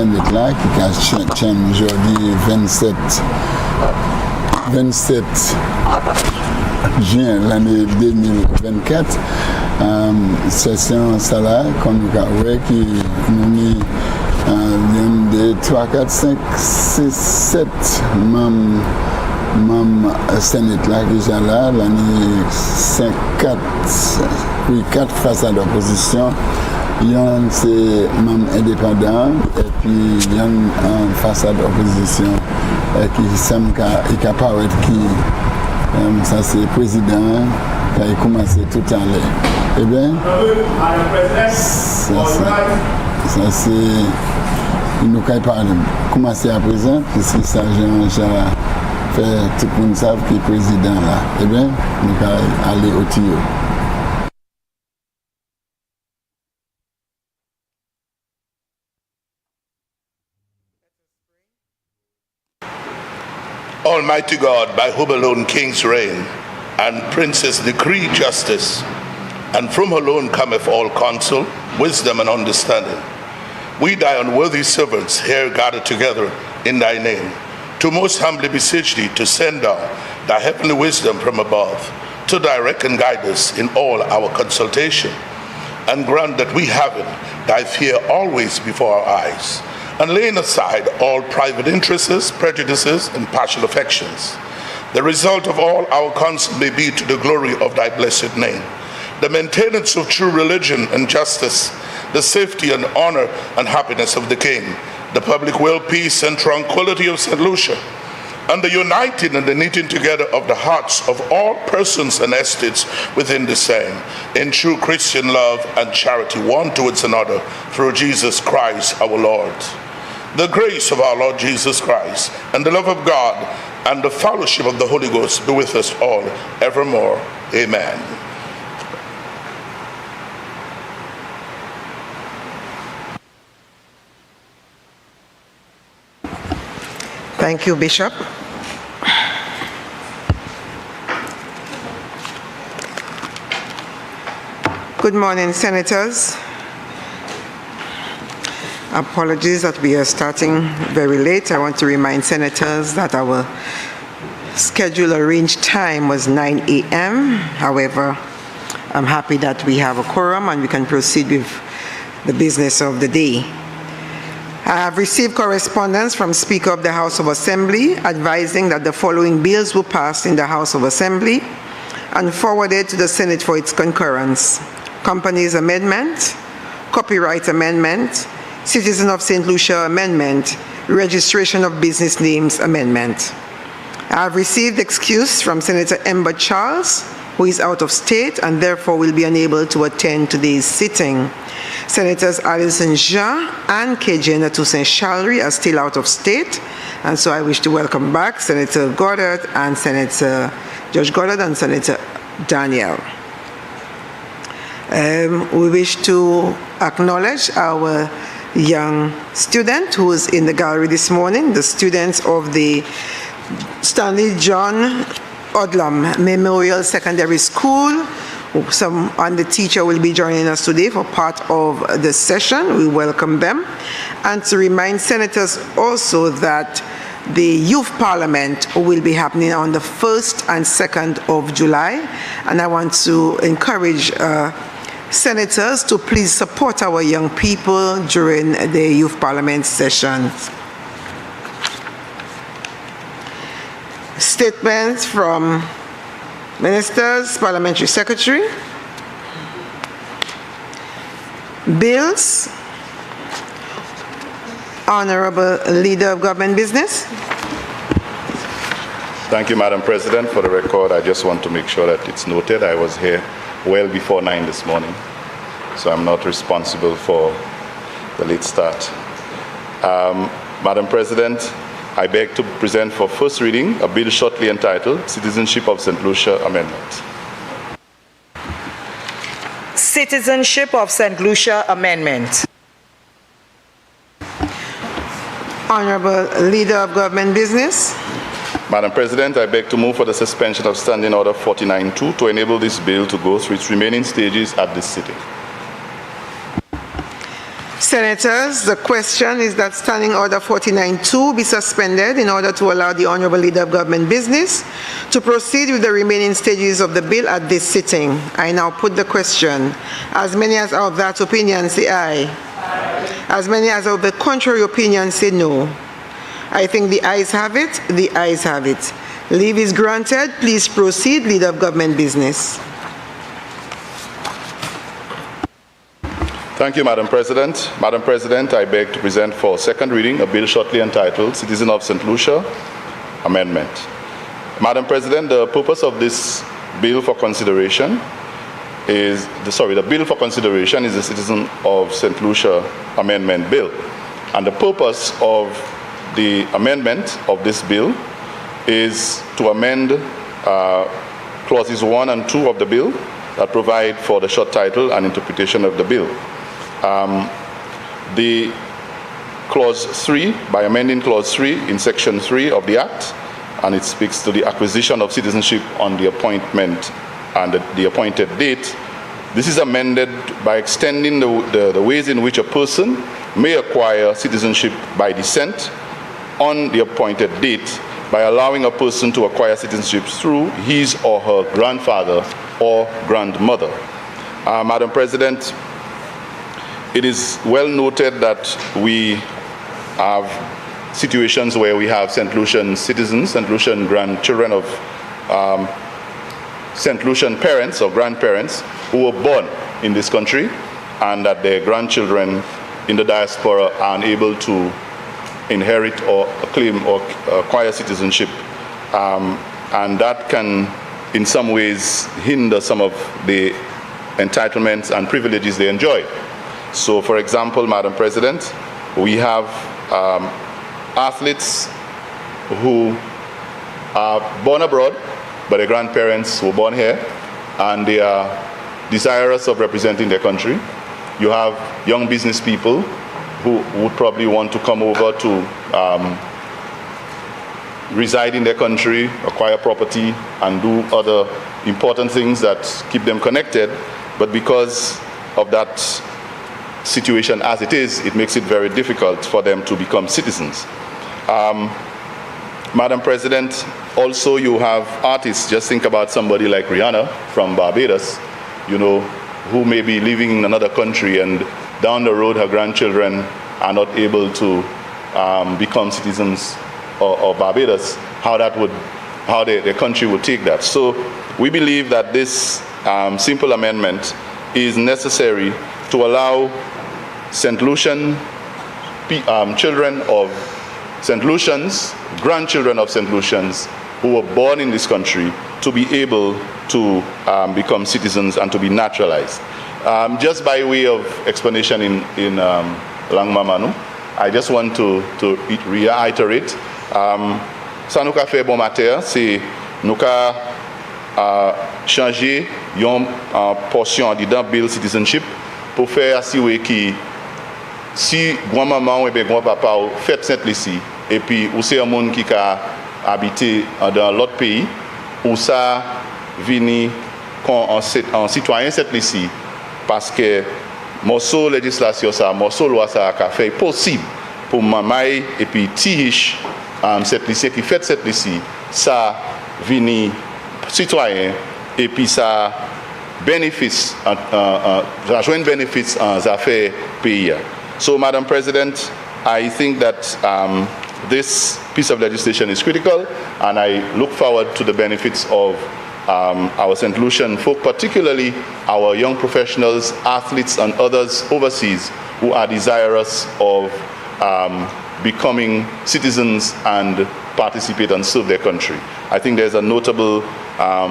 Sénat là, qui a changé aujourd'hui 27 juin l'année 2024. Session ça là, comme nous avons qui nous mis 1, 2, 3, 4, 5, 6, 7 membres Sénat là qui sont là, l'année 5, 4 façades d'opposition. Il y a c'est membre indépendant et puis il y a une façade d'opposition qui semble qu'il apparaît qui ça c'est président qui a commencé tout à l'heure. Eh bien, ça c'est nous qui parlons. Commencer à présent, puisque ça j'ai fait tout le monde savent qui est président là. Eh bien, nous allons aller au tuyau. Almighty God, by whom alone kings reign and princes decree justice, and from whom alone cometh all counsel, wisdom and understanding, we thy unworthy servants here gathered together in thy name, to most humbly beseech thee to send down thy heavenly wisdom from above, to direct and guide us in all our consultation, and grant that we having thy fear always before our eyes, and laying aside all private interests, prejudices, and partial affections, the result of all our counsel may be to the glory of thy blessed name, the maintenance of true religion and justice, the safety and honor and happiness of the king, the public will, peace, and tranquility of St. Lucia, and the uniting and the knitting together of the hearts of all persons and estates within the same, in true Christian love and charity one towards another, through Jesus Christ our Lord. The grace of our Lord Jesus Christ, and the love of God, and the fellowship of the Holy Ghost be with us all evermore. Amen. Thank you, Bishop. Good morning, Senators. Apologies that we are starting very late. I want to remind Senators that our scheduled arranged time was 9 a.m. However, I'm happy that we have a quorum and we can proceed with the business of the day. I have received correspondence from Speaker of the House of Assembly advising that the following bills were passed in the House of Assembly and forwarded to the Senate for its concurrence: Companies Amendment, Copyright Amendment, Citizen of St. Lucia Amendment, Registration of Business Names Amendment. I have received excuse from Senator Ember Charles, who is out of state and therefore will be unable to attend today's sitting. Senators Alison Jean and KJ Toussaint Challery are still out of state, and so I wish to welcome back Senator Goddard and Senator Judge Goddard and Senator Daniel. We wish to acknowledge our young student who is in the gallery this morning, the students of the Stanley John Odlum Memorial Secondary School. And the teacher will be joining us today for part of the session. We welcome them. And to remind Senators also that the Youth Parliament will be happening on the 1st and 2nd of July. And I want to encourage Senators to please support our young people during the Youth Parliament sessions. Statements from Ministers, Parliamentary Secretary. Bills. Honorable Leader of Government Business. Thank you, Madam President. For the record, I just want to make sure that it's noted I was here well before 9 this morning, so I'm not responsible for the late start. Madam President, I beg to present for first reading a bill shortly entitled Citizenship of St. Lucia Amendment. Citizenship of St. Lucia Amendment. Honorable Leader of Government Business. Madam President, I beg to move for the suspension of Standing Order 49-2 to enable this bill to go through its remaining stages at this sitting. Senators, the question is that Standing Order 49-2 be suspended in order to allow the Honorable Leader of Government Business to proceed with the remaining stages of the bill at this sitting. I now put the question. As many as are of that opinion say aye. As many as are of the contrary opinion say no. I think the ayes have it. The ayes have it. Leave is granted. Please proceed, Leader of Government Business. Thank you, Madam President. Madam President, I beg to present for second reading a bill shortly entitled Citizen of St. Lucia Amendment. Madam President, the purpose of this bill for consideration is, the bill for consideration is the Citizen of St. Lucia Amendment Bill. And the purpose of the amendment of this bill is to amend clauses 1 and 2 of the bill that provide for the short title and interpretation of the bill. The clause 3, by amending clause 3 in section 3 of the Act, and it speaks to the acquisition of citizenship on the appointment and the appointed date. This is amended by extending the ways in which a person may acquire citizenship by descent on the appointed date by allowing a person to acquire citizenship through his or her grandfather or grandmother. Madam President, it is well noted that we have situations where we have St. Lucian citizens, St. Lucian grandchildren of St. Lucian parents or grandparents who were born in this country, and that their grandchildren in the diaspora are unable to inherit or claim or acquire citizenship. And that can, in some ways, hinder some of the entitlements and privileges they enjoy. So, for example, Madam President, we have athletes who are born abroad, but their grandparents were born here, and they are desirous of representing their country. You have young business people who would probably want to come over to reside in their country, acquire property, and do other important things that keep them connected. But because of that situation as it is, it makes it very difficult for them to become citizens. Madam President, also you have artists. Just think about somebody like Rihanna from Barbados, you know, who may be living in another country, and down the road her grandchildren are not able to become citizens of Barbados, how their country would take that. So we believe that this simple amendment is necessary to allow St. Lucian children of St. Lucians, grandchildren of St. Lucians who were born in this country to be able to become citizens and to be naturalized. Just by way of explanation in Langmamanu, I just want to reiterate. Ça nous a fait bon matin, c'est nous a changé une portion dedans Bill Citizenship pour faire assurer que si grand-maman ou grand-papa fait Saint-Lucie et puis ou c'est un monde qui a habité dans l'autre pays, ou ça vini en citoyen Saint-Lucie parce que morceau législation ça, morceau loi ça a fait possible pour maman et puis tiche Saint-Lucie qui fait Saint-Lucie ça vini citoyen et puis ça bénéfice ça joint bénéfice en affaires pays. So, Madam President, I think that this piece of legislation is critical, and I look forward to the benefits of our St. Lucian folk, particularly our young professionals, athletes, and others overseas who are desirous of becoming citizens and participate and serve their country. I think there's a notable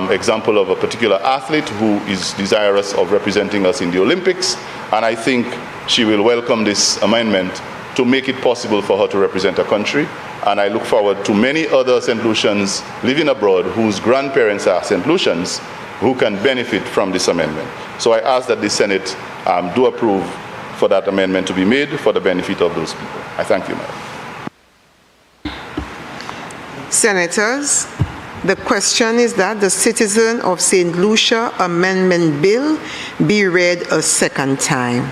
example of a particular athlete who is desirous of representing us in the Olympics, and I think she will welcome this amendment to make it possible for her to represent her country. And I look forward to many other St. Lucians living abroad whose grandparents are St. Lucians who can benefit from this amendment. So I ask that the Senate do approve for that amendment to be made for the benefit of those people. I thank you, Madam. Senators, the question is that the Citizen of St. Lucia Amendment Bill be read a second time.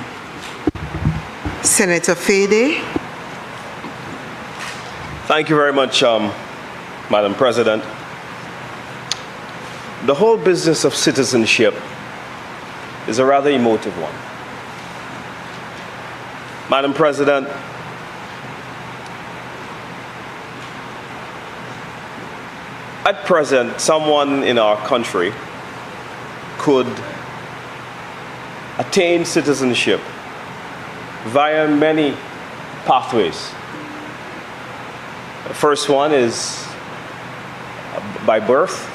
Senator Fede. Thank you very much, Madam President. The whole business of citizenship is a rather emotive one. Madam President, at present, someone in our country could attain citizenship via many pathways. The first one is by birth,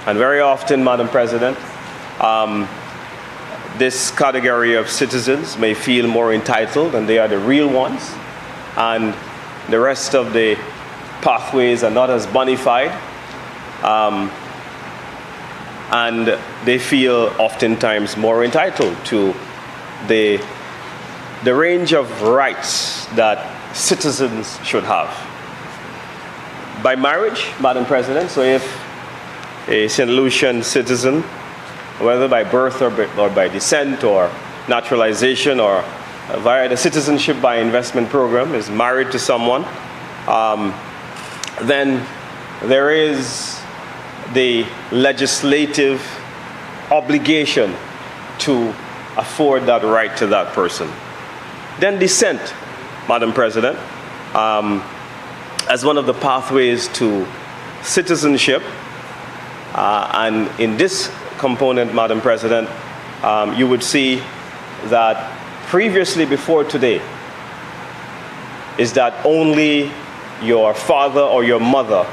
and very often, Madam President, this category of citizens may feel more entitled and they are the real ones, and the rest of the pathways are not as bona fide, and they feel oftentimes more entitled to the range of rights that citizens should have. By marriage, Madam President, so if a St. Lucian citizen, whether by birth or by descent or naturalization or via the citizenship by investment program, is married to someone, then there is the legislative obligation to afford that right to that person. Then descent, Madam President, as one of the pathways to citizenship. And in this component, Madam President, you would see that previously, before today, is that only your father or your mother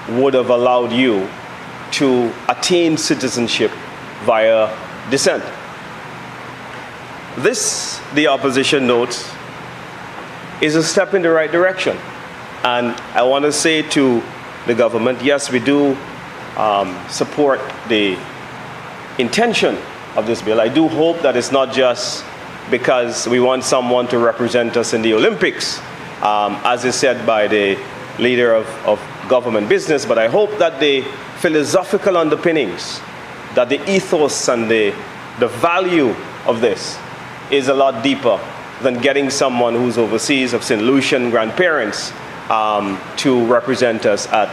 would have allowed you to attain citizenship via descent. This, the opposition notes, is a step in the right direction. And I want to say to the government, yes, we do support the intention of this bill. I do hope that it's not just because we want someone to represent us in the Olympics, as is said by the leader of government business, but I hope that the philosophical underpinnings, that the ethos and the value of this is a lot deeper than getting someone who's overseas of St. Lucian grandparents to represent us at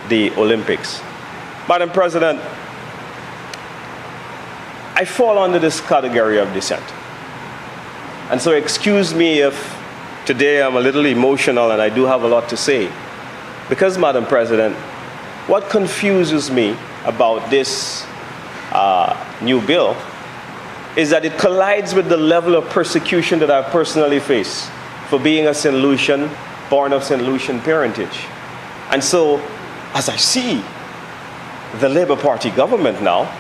the Olympics. Madam President, I fall under this category of dissent. And so excuse me if today I'm a little emotional and I do have a lot to say. Because, Madam President, what confuses me about this new bill is that it collides with the level of persecution that I personally face for being a St. Lucian, born of St. Lucian parentage. And so, as I see the Labour Party government now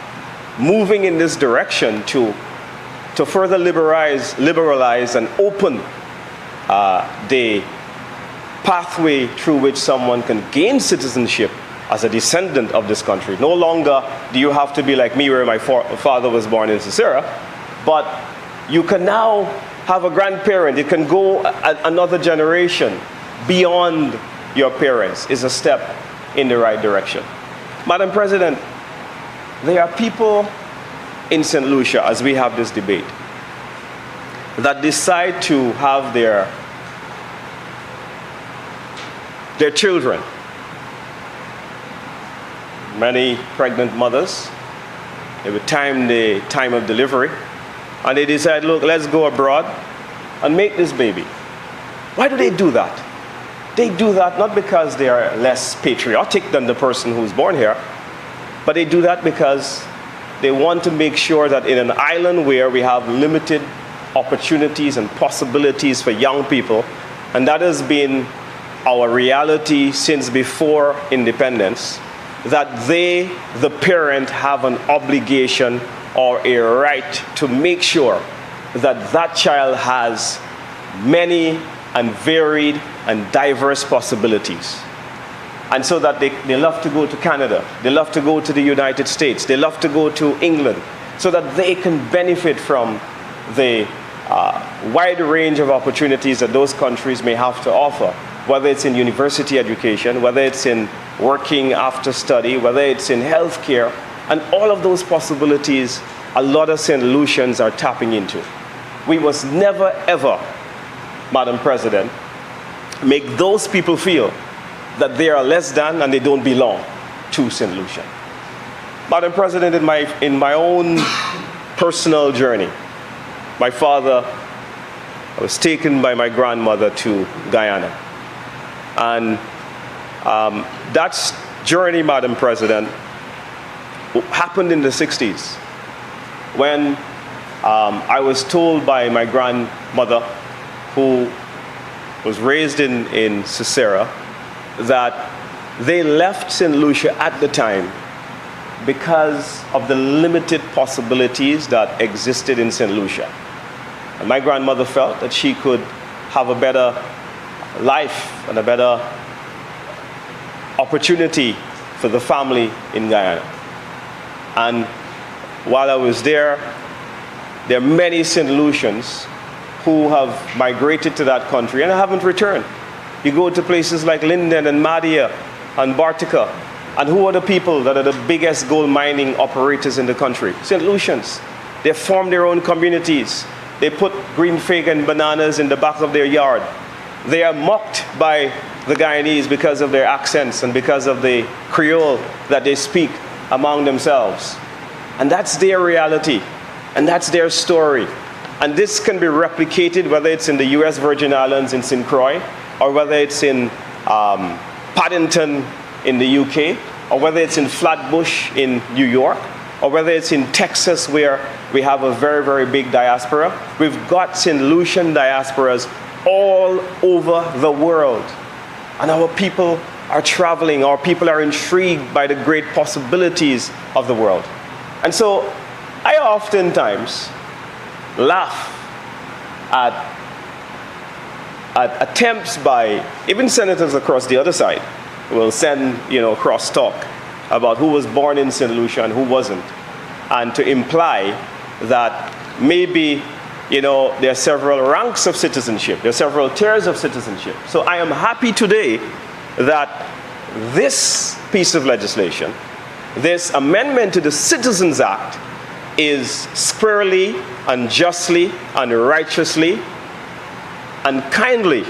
moving in this direction to further liberalize and open the pathway through which someone can gain citizenship as a descendant of this country. No longer do you have to be like me, where my father was born in Sisera, but you can now have a grandparent. It can go another generation beyond your parents. Is a step in the right direction. Madam President, there are people in St. Lucia, as we have this debate, that decide to have their children, many pregnant mothers, they would time the time of delivery, and they decide, look, let's go abroad and make this baby. Why do they do that? They do that not because they are less patriotic than the person who's born here, but they do that because they want to make sure that in an island where we have limited opportunities and possibilities for young people, and that has been our reality since before independence, that they, the parent, have an obligation or a right to make sure that that child has many and varied and diverse possibilities. And so that they love to go to Canada, they love to go to the United States, they love to go to England, so that they can benefit from the wide range of opportunities that those countries may have to offer, whether it's in university education, whether it's in working after study, whether it's in healthcare, and all of those possibilities a lot of St. Lucians are tapping into. we must never ever, Madam President, make those people feel that they are less than and they don't belong to St. Lucia. Madam President, in my own personal journey, my father was taken by my grandmother to Guyana. And that journey, Madam President, happened in the 60s when I was told by my grandmother, who was raised in Cicera, that they left St. Lucia at the time because of the limited possibilities that existed in St. Lucia. And my grandmother felt that she could have a better life and a better opportunity for the family in Guyana. And while I was there are many St. Lucians who have migrated to that country and haven't returned. You go to places like Linden and Madia and Bartica, and who are the people that are the biggest gold mining operators in the country? St. Lucians. They formed their own communities. They put green fig and bananas in the back of their yard. They are mocked by the Guyanese because of their accents and because of the Creole that they speak among themselves. And that's their reality, and that's their story. And this can be replicated whether it's in the US Virgin Islands in St. Croix, or whether it's in Paddington in the UK, or whether it's in Flatbush in New York, or whether it's in Texas where we have a very, very big diaspora. We've got St. Lucian diasporas all over the world. And our people are traveling, our people are intrigued by the great possibilities of the world. And so I oftentimes laugh at attempts by even senators across the other side will send, cross talk about who was born in St. Lucia and who wasn't, and to imply that maybe, there are several ranks of citizenship, there are several tiers of citizenship. So I am happy today that this piece of legislation, this amendment to the Citizens Act, is squarely and justly and righteously and kindly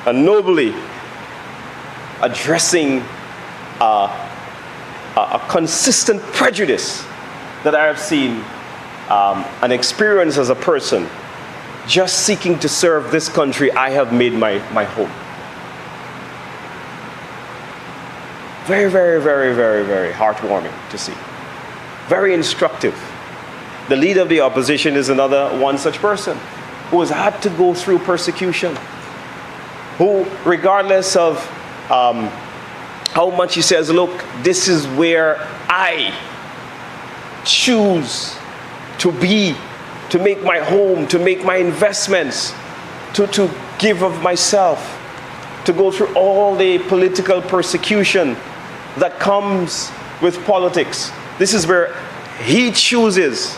and nobly addressing a consistent prejudice that I have seen and experienced as a person just seeking to serve this country I have made my home. Very, very, very, very, very heartwarming to see. Very instructive. The leader of the opposition is another one such person who has had to go through persecution, who, regardless of how much he says, look, this is where I choose to be, to make my home, to make my investments, to give of myself, to go through all the political persecution that comes with politics. This is where he chooses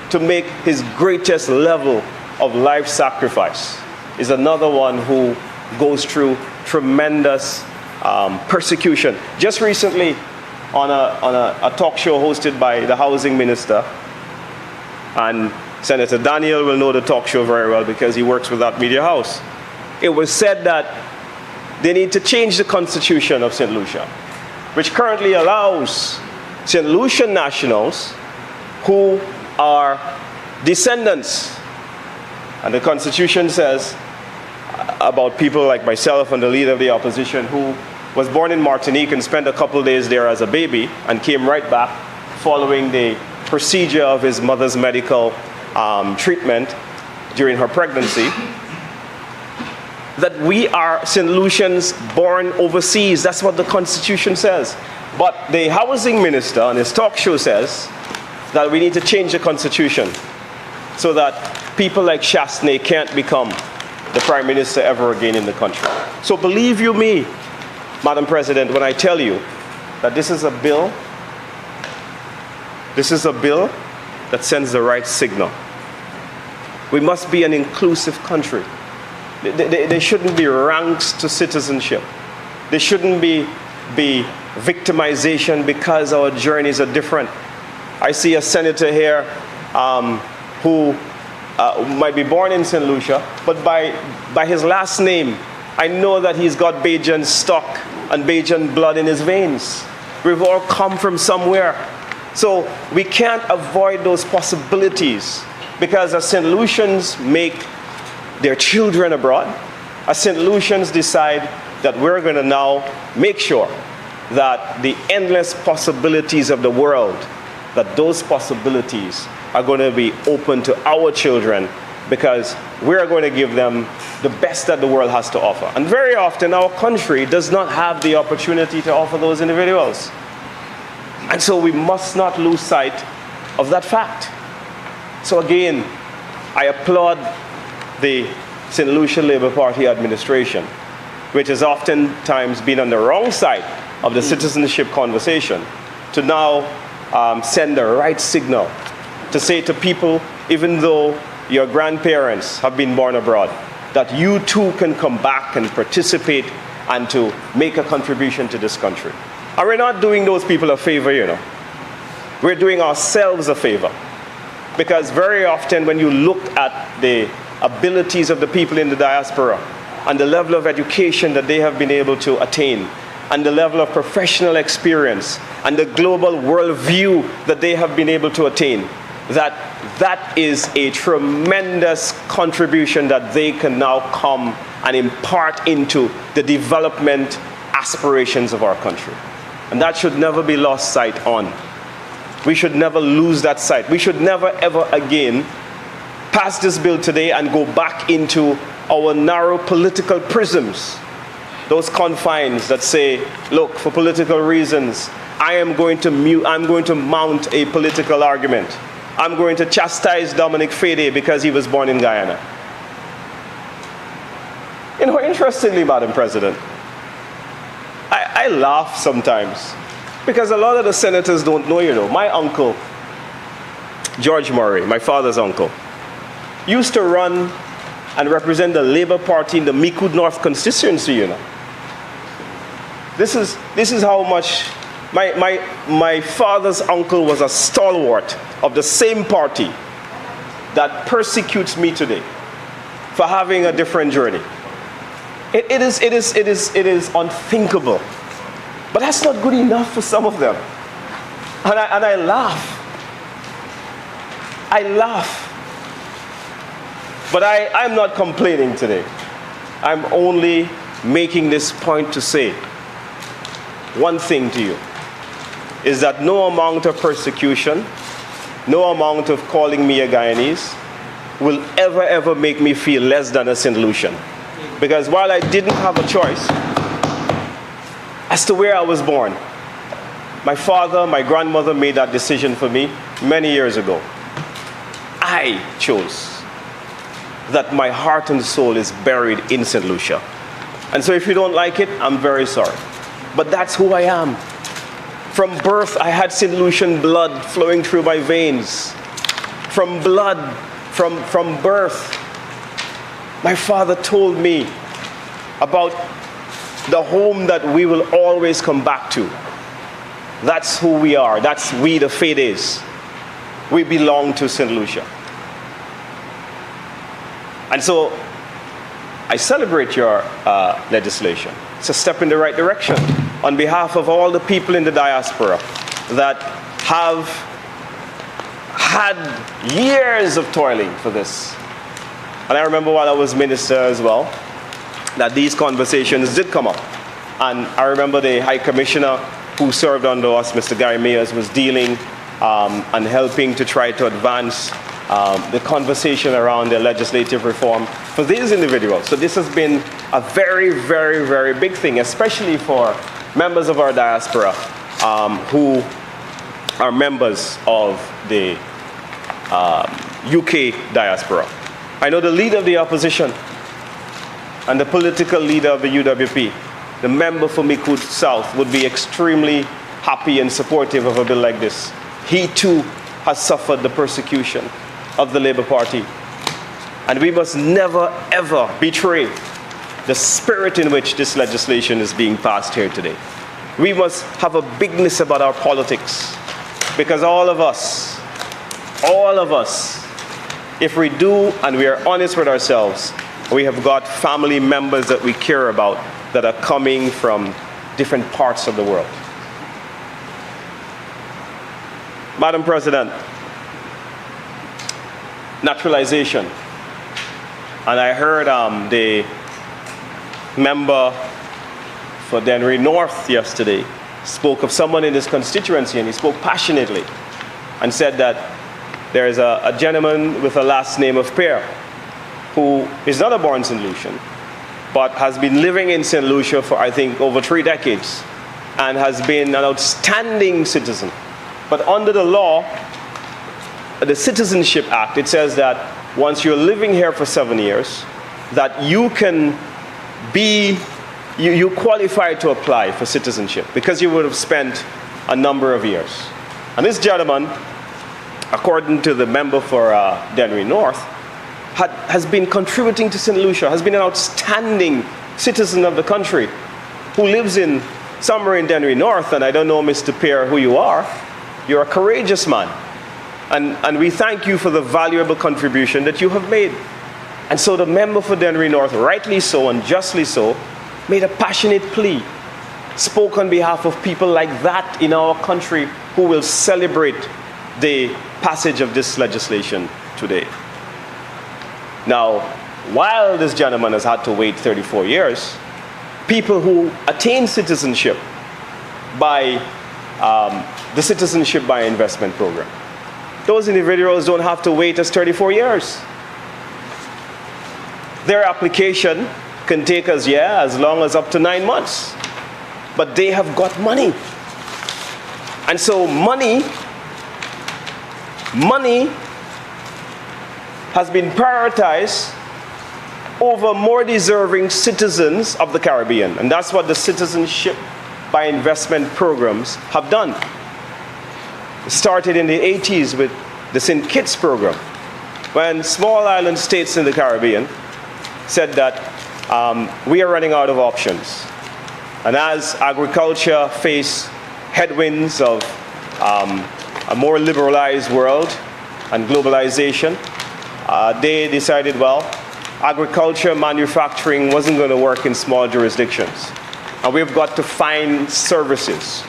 to make his greatest level of life sacrifice. Is another one who goes through tremendous persecution. Just recently, on a talk show hosted by the housing minister, and Senator Daniel will know the talk show very well because he works with that media house, it was said that they need to change the constitution of St. Lucia, which currently allows St. Lucian nationals who are descendants, and the constitution says about people like myself and the leader of the opposition who was born in Martinique and spent a couple days there as a baby and came right back following the procedure of his mother's medical treatment during her pregnancy, that we are St. Lucians born overseas. That's what the Constitution says. But the housing minister on his talk show says that we need to change the Constitution so that people like Chastney can't become the Prime Minister ever again in the country. So believe you me, Madam President, when I tell you that this is a bill that sends the right signal. We must be an inclusive country. There shouldn't be ranks to citizenship. There shouldn't be victimization because our journeys are different. I see a senator here who might be born in St. Lucia, but by his last name, I know that he's got Bajan stock and Bajan blood in his veins. We've all come from somewhere. So we can't avoid those possibilities, because as St. Lucians make their children abroad, as St. Lucians decide that we're going to now make sure that the endless possibilities of the world, that those possibilities are going to be open to our children, because we're going to give them the best that the world has to offer. And very often our country does not have the opportunity to offer those individuals. And so we must not lose sight of that fact. So again, I applaud the St. Lucia Labour Party administration, which has oftentimes been on the wrong side of the citizenship conversation, to now send the right signal to say to people, even though your grandparents have been born abroad, that you too can come back and participate and to make a contribution to this country. And we're not doing those people a favor, you know. We're doing ourselves a favor. Because very often when you look at the abilities of the people in the diaspora and the level of education that they have been able to attain, and the level of professional experience and the global worldview that they have been able to attain, that is a tremendous contribution that they can now come and impart into the development aspirations of our country. And that should never be lost sight on. We should never lose that sight. We should never ever again pass this bill today and go back into our narrow political prisms, those confines that say, look, for political reasons, I'm going to mount a political argument. I'm going to chastise Dominic Fede because he was born in Guyana. You know, interestingly, Madam President, I laugh sometimes because a lot of the senators don't know, you know. My uncle, George Murray, my father's uncle, used to run and represent the Labour Party in the Micoud North constituency, you know. This is how much my father's uncle was a stalwart of the same party that persecutes me today for having a different journey. It is unthinkable. But that's not good enough for some of them. And I laugh. I laugh. But I'm not complaining today. I'm only making this point to say one thing to you, is that no amount of persecution, no amount of calling me a Guyanese will ever make me feel less than a St. Lucian. Because while I didn't have a choice as to where I was born, my father, my grandmother made that decision for me many years ago. I chose that my heart and soul is buried in St. Lucia. And so if you don't like it, I'm very sorry. But that's who I am. From birth, I had St. Lucian blood flowing through my veins. From birth, my father told me about the home that we will always come back to. That's who we are. That's we, the Fedes. We belong to St. Lucia. And so I celebrate your legislation. It's a step in the right direction on behalf of all the people in the diaspora that have had years of toiling for this. And I remember while I was minister as well, that these conversations did come up. And I remember the High Commissioner who served under us, Mr. Gary Mayers, was dealing and helping to try to advance the conversation around the legislative reform for these individuals. So this has been a very big thing, especially for members of our diaspora who are members of the UK diaspora. I know the leader of the opposition and the political leader of the UWP, the member for Micoud South, would be extremely happy and supportive of a bill like this. He too has suffered the persecution of the Labour Party. And we must never ever betray the spirit in which this legislation is being passed here today. We must have a bigness about our politics, because all of us if we do and we are honest with ourselves, we have got family members that we care about that are coming from different parts of the world. Madam President, naturalization. And I heard the member for Dennery North yesterday spoke of someone in his constituency, and he spoke passionately and said that there is a gentleman with a last name of Pear who is not a born St. Lucian, but has been living in St. Lucia for, I think, over 3 decades and has been an outstanding citizen. But under the law, the Citizenship Act, it says that once you're living here for 7 years, that you can be, you qualify to apply for citizenship because you would have spent a number of years. And this gentleman, according to the member for Dennery North, has been contributing to St. Lucia, has been an outstanding citizen of the country who lives in somewhere in Dennery North. And I don't know, Mr. Pear, who you are. You're a courageous man. And we thank you for the valuable contribution that you have made. And so the member for Dennery North, rightly so and justly so, made a passionate plea, spoke on behalf of people like that in our country who will celebrate the passage of this legislation today. Now, while this gentleman has had to wait 34 years, people who attain citizenship by the Citizenship by Investment program, those individuals don't have to wait as 34 years. Their application can take as long as up to 9 months. But they have got money. And so money has been prioritized over more deserving citizens of the Caribbean. And that's what the Citizenship by Investment programs have done. It started in the 80s with the St. Kitts program, when small island states in the Caribbean said that we are running out of options. And as agriculture faced headwinds of a more liberalized world and globalization, they decided, well, agriculture, manufacturing wasn't going to work in small jurisdictions. And we've got to find services.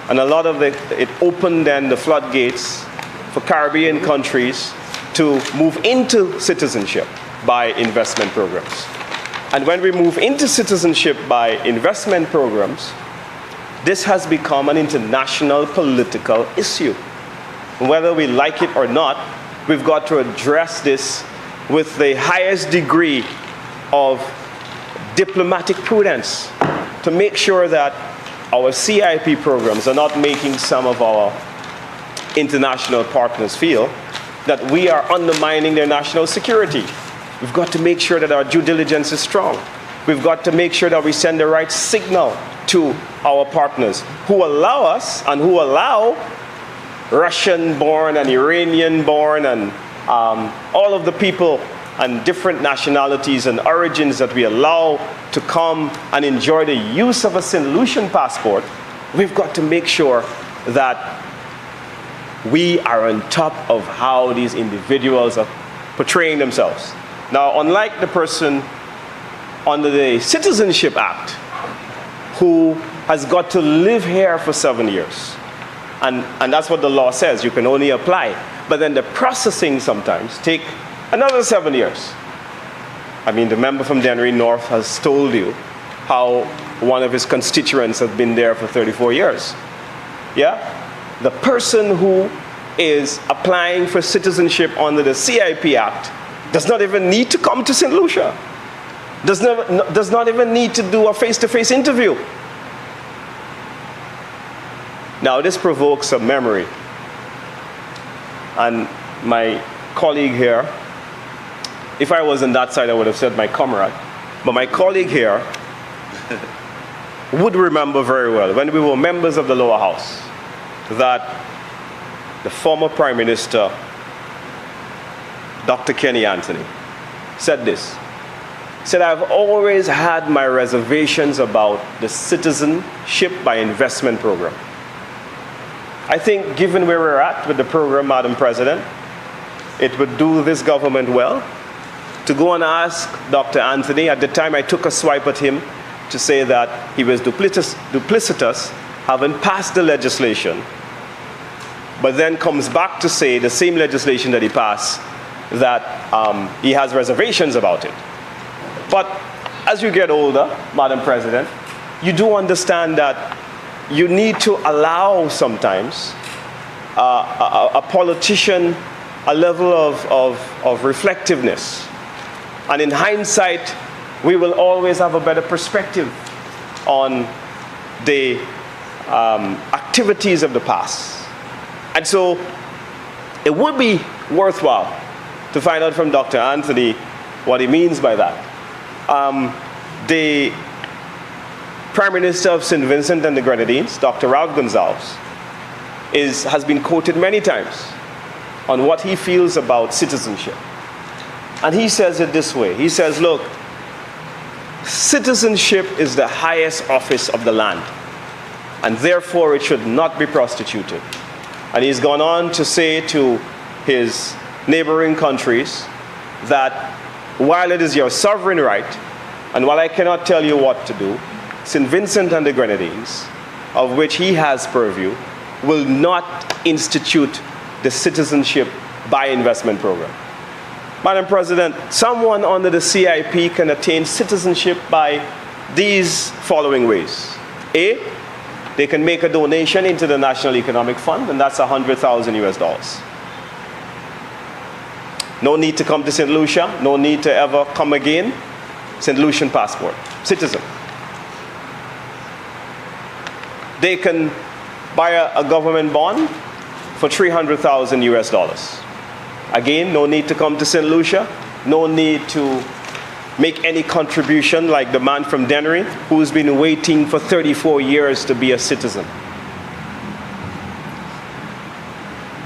And a lot of it opened then the floodgates for Caribbean countries to move into citizenship by investment programs. And when we move into citizenship by investment programs, this has become an international political issue. Whether we like it or not, we've got to address this with the highest degree of diplomatic prudence to make sure that our CIP programs are not making some of our international partners feel that we are undermining their national security. We've got to make sure that our due diligence is strong. We've got to make sure that we send the right signal to our partners who allow us and who allow Russian-born and Iranian-born and all of the people and different nationalities and origins that we allow to come and enjoy the use of a St. Lucian passport. We've got to make sure that we are on top of how these individuals are portraying themselves. Now, unlike the person under the Citizenship Act who has got to live here for 7 years, and that's what the law says, you can only apply, but then the processing sometimes take another 7 years. I mean, the member from Dennery North has told you how one of his constituents has been there for 34 years. Yeah? The person who is applying for citizenship under the CIP Act does not even need to come to St. Lucia. Does not even need to do a face-to-face interview. Now, this provokes a memory. And my colleague here, if I was on that side, I would have said my comrade. But my colleague here would remember very well, when we were members of the lower house, that the former Prime Minister, Dr. Kenny Anthony, said this. He said, I've always had my reservations about the Citizenship by Investment program. I think given where we're at with the program, Madam President, it would do this government well to go and ask Dr. Anthony. At the time, I took a swipe at him to say that he was duplicitous, having passed the legislation, but then comes back to say the same legislation that he passed, that he has reservations about it. But as you get older, Madam President, you do understand that you need to allow sometimes a politician a level of reflectiveness. And in hindsight, we will always have a better perspective on the activities of the past. And so it would be worthwhile to find out from Dr. Anthony what he means by that. The Prime Minister of St. Vincent and the Grenadines, Dr. Ralph Gonsalves, has been quoted many times on what he feels about citizenship. And he says it this way. He says, look, citizenship is the highest office of the land, and therefore it should not be prostituted. And he's gone on to say to his neighboring countries that while it is your sovereign right, and while I cannot tell you what to do, St. Vincent and the Grenadines, of which he has purview, will not institute the citizenship by investment program. Madam President, someone under the CIP can attain citizenship by these following ways. A, they can make a donation into the National Economic Fund, and that's $100,000 US. No need to come to St. Lucia, no need to ever come again. St. Lucian passport, citizen. They can buy a government bond for $300,000 US. Again, no need to come to St. Lucia, no need to make any contribution like the man from Dennery who's been waiting for 34 years to be a citizen.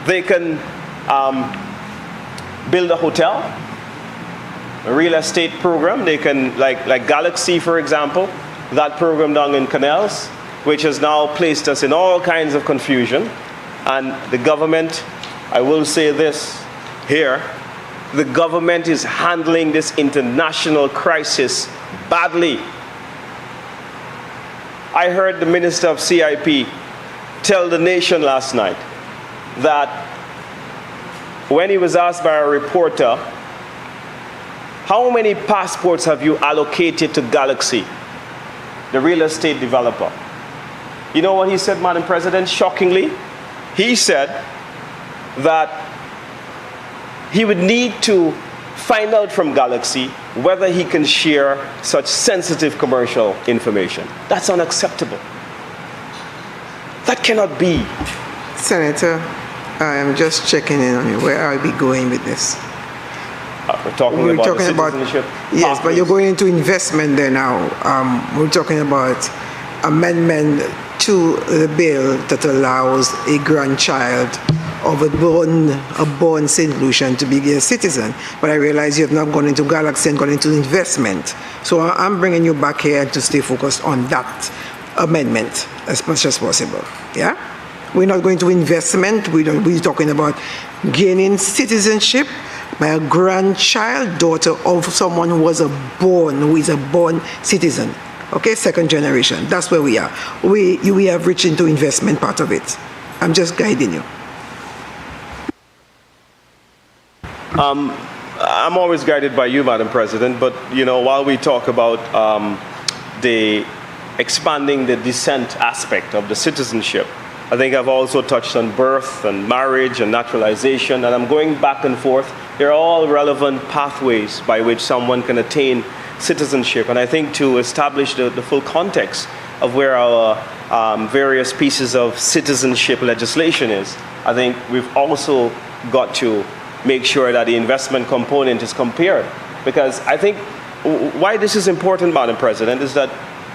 They can build a hotel, a real estate program. They can, like Galaxy, for example, that program down in Canals, which has now placed us in all kinds of confusion. And the government, I will say this here, the government is handling this international crisis badly. I heard the Minister of CIP tell the nation last night that when he was asked by a reporter, how many passports have you allocated to Galaxy, the real estate developer? You know what he said, Madam President, shockingly? He said that he would need to find out from Galaxy whether he can share such sensitive commercial information. That's unacceptable. That cannot be. Senator, I am just checking in on you. Where are we going with this? We're talking about citizenship. Yes, but you're going into investment there now. We're talking about amendment to the bill that allows a grandchild of a born St. Lucian to be a citizen. But I realize you have not gone into Galaxy and gone into investment. So I'm bringing you back here to stay focused on that amendment as much as possible. Yeah? We're not going to investment. We're talking about gaining citizenship by a grandchild, daughter of someone who is a born citizen. Okay, second generation. That's where we are. We have reached into investment part of it. I'm just guiding you. I'm always guided by you, Madam President, but you know, while we talk about the expanding the descent aspect of the citizenship, I think I've also touched on birth and marriage and naturalization, and I'm going back and forth. They're all relevant pathways by which someone can attain citizenship. And I think to establish the full context of where our various pieces of citizenship legislation is, I think we've also got to make sure that the investment component is compared. Because I think why this is important, Madam President, is that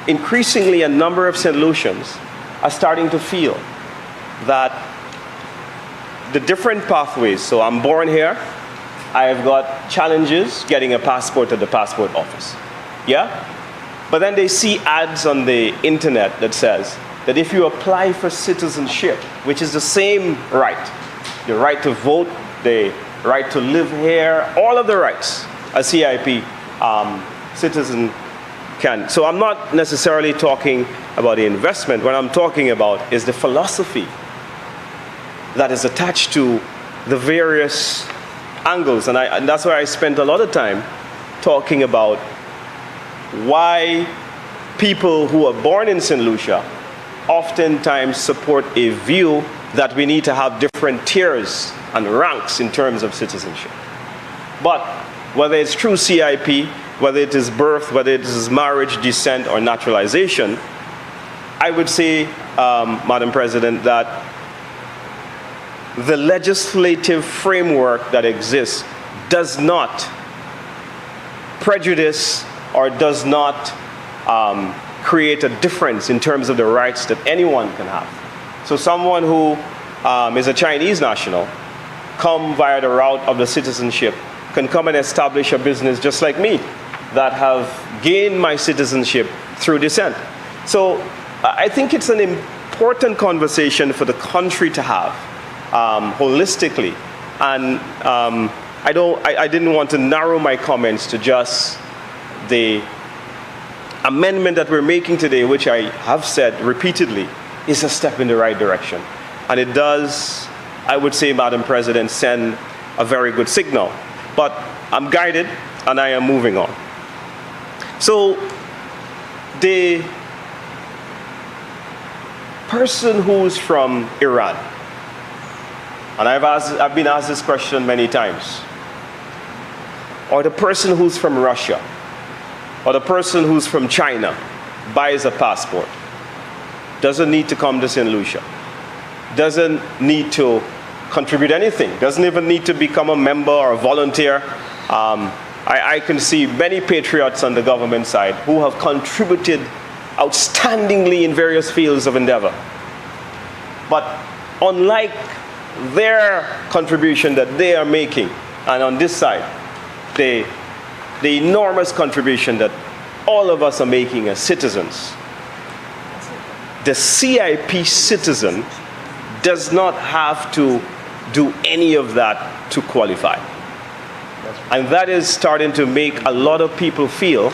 increasingly a number of St. Lucians are starting to feel that the different pathways, so I'm born here, I've got challenges getting a passport at the passport office. Yeah? But then they see ads on the internet that says that if you apply for citizenship, which is the same right, the right to vote, the right to live here, all of the rights a CIP citizen can. So I'm not necessarily talking about the investment. What I'm talking about is the philosophy that is attached to the various angles. And that's why I spent a lot of time talking about why people who are born in St. Lucia oftentimes support a view that we need to have different tiers and ranks in terms of citizenship. But whether it's true CIP, whether it is birth, whether it is marriage, descent, or naturalization, I would say, Madam President, that the legislative framework that exists does not prejudice or does not create a difference in terms of the rights that anyone can have. So someone who is a Chinese national, come via the route of the citizenship, can come and establish a business just like me that have gained my citizenship through descent. So I think it's an important conversation for the country to have holistically. And I didn't want to narrow my comments to just the amendment that we're making today, which I have said repeatedly, is a step in the right direction. And it does, I would say, Madam President, send a very good signal. But I'm guided and I am moving on. So the person who's from Iran, and I've been asked this question many times, or the person who's from Russia, or the person who's from China buys a passport, doesn't need to come to St. Lucia, doesn't need to contribute anything, doesn't even need to become a member or a volunteer. I can see many patriots on the government side who have contributed outstandingly in various fields of endeavor. But unlike their contribution that they are making, and on this side, the enormous contribution that all of us are making as citizens, the CIP citizen does not have to do any of that to qualify. And that is starting to make a lot of people feel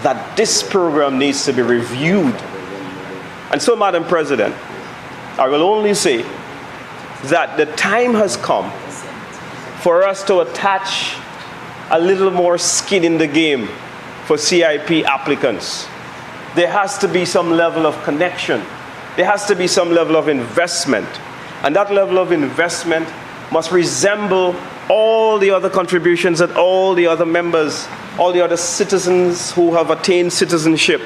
that this program needs to be reviewed. And so, Madam President, I will only say that the time has come for us to attach a little more skin in the game for CIP applicants. There has to be some level of connection. There has to be some level of investment. And that level of investment must resemble all the other contributions that all the other members, all the other citizens who have attained citizenship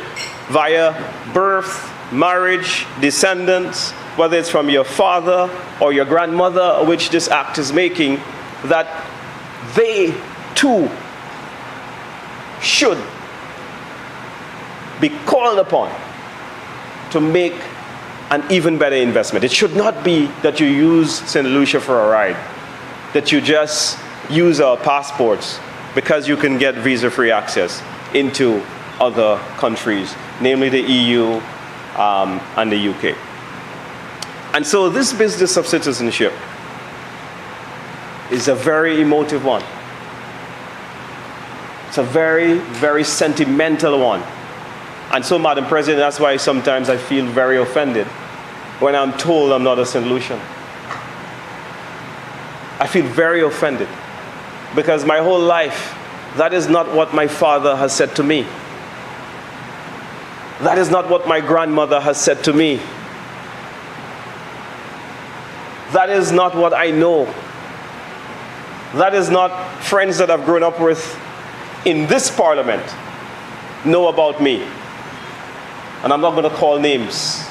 via birth, marriage, descendants, whether it's from your father or your grandmother, which this act is making, that they too should be called upon to make an even better investment. It should not be that you use St. Lucia for a ride, that you just use our passports because you can get visa-free access into other countries, namely the EU and the UK. And so this business of citizenship is a very emotive one. It's a very, very sentimental one. And so, Madam President, that's why sometimes I feel very offended when I'm told I'm not a St. Lucian. I feel very offended because my whole life, that is not what my father has said to me. That is not what my grandmother has said to me. That is not what I know. That is not friends that I've grown up with in this parliament know about me. And I'm not going to call names.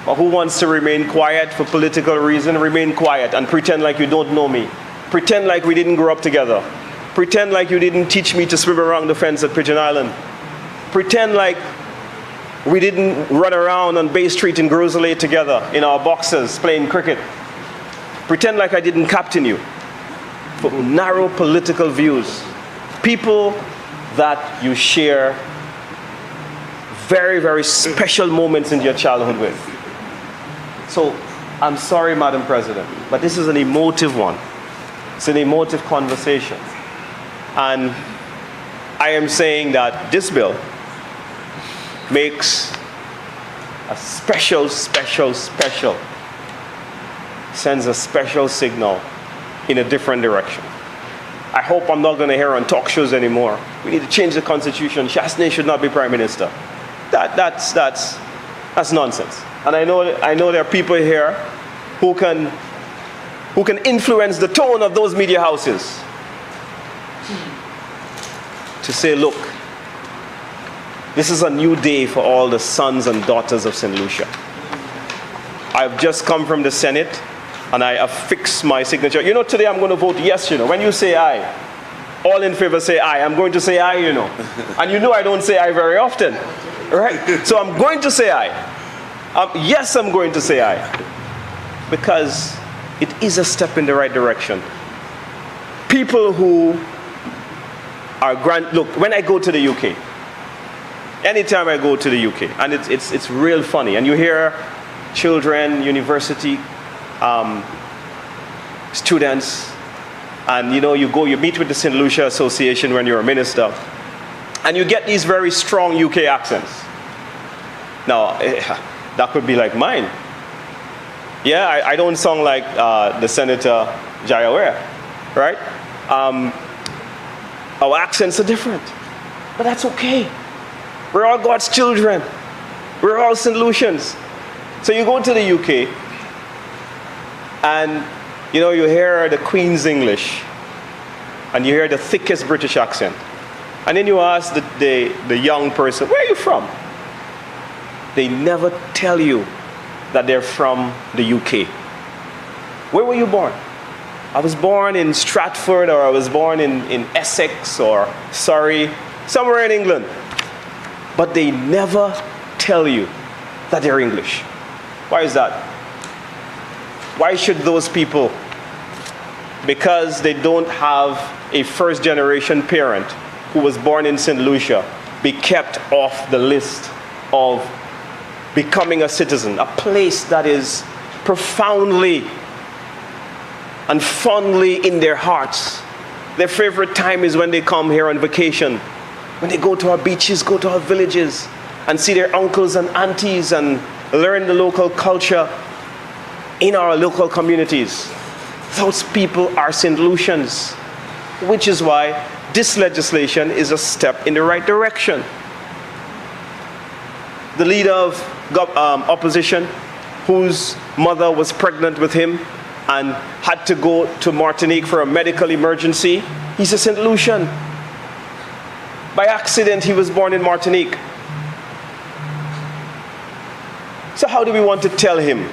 But who wants to remain quiet for political reason, remain quiet and pretend like you don't know me. Pretend like we didn't grow up together. Pretend like you didn't teach me to swim around the fence at Pigeon Island. Pretend like we didn't run around on Bay Street in Groseley together in our boxers playing cricket. Pretend like I didn't captain you for narrow political views. People that you share very, very special moments in your childhood with. So, I'm sorry, Madam President, but this is an emotive one. It's an emotive conversation. And I am saying that this bill makes a special, sends a special signal in a different direction. I hope I'm not going to hear on talk shows anymore, we need to change the constitution, Chasney should not be prime minister. That's nonsense. And I know there are people here who can influence the tone of those media houses to say, look, this is a new day for all the sons and daughters of St. Lucia. I've just come from the Senate and I affix my signature. You know, today I'm going to vote yes, you know. When you say aye, all in favor say aye. I'm going to say aye, you know. And you know I don't say aye very often, right? So I'm going to say aye. Yes, I'm going to say aye. Because it is a step in the right direction. People who are look, when I go to the UK, anytime I go to the UK, and it's real funny, and you hear children, university students, and you know, you meet with the St. Lucia Association when you're a minister, and you get these very strong UK accents. Now, that could be like mine. Yeah, I don't sound like the Senator Jayaware, right? Our accents are different, but that's okay. We're all God's children. We're all St. Lucians. So you go to the UK, and you know, you hear the Queen's English, and you hear the thickest British accent. And then you ask the young person, where are you from? They never tell you that they're from the UK. Where were you born? I was born in Stratford, or I was born in Essex or Surrey, somewhere in England. But they never tell you that they're English. Why is that? Why should those people, because they don't have a first generation parent who was born in St. Lucia, be kept off the list of becoming a citizen, a place that is profoundly and fondly in their hearts? Their favorite time is when they come here on vacation, when they go to our beaches, go to our villages, and see their uncles and aunties and learn the local culture in our local communities. Those people are St. Lucians, which is why this legislation is a step in the right direction. The leader of opposition, whose mother was pregnant with him and had to go to Martinique for a medical emergency, he's a St. Lucian. By accident, he was born in Martinique. So how do we want to tell him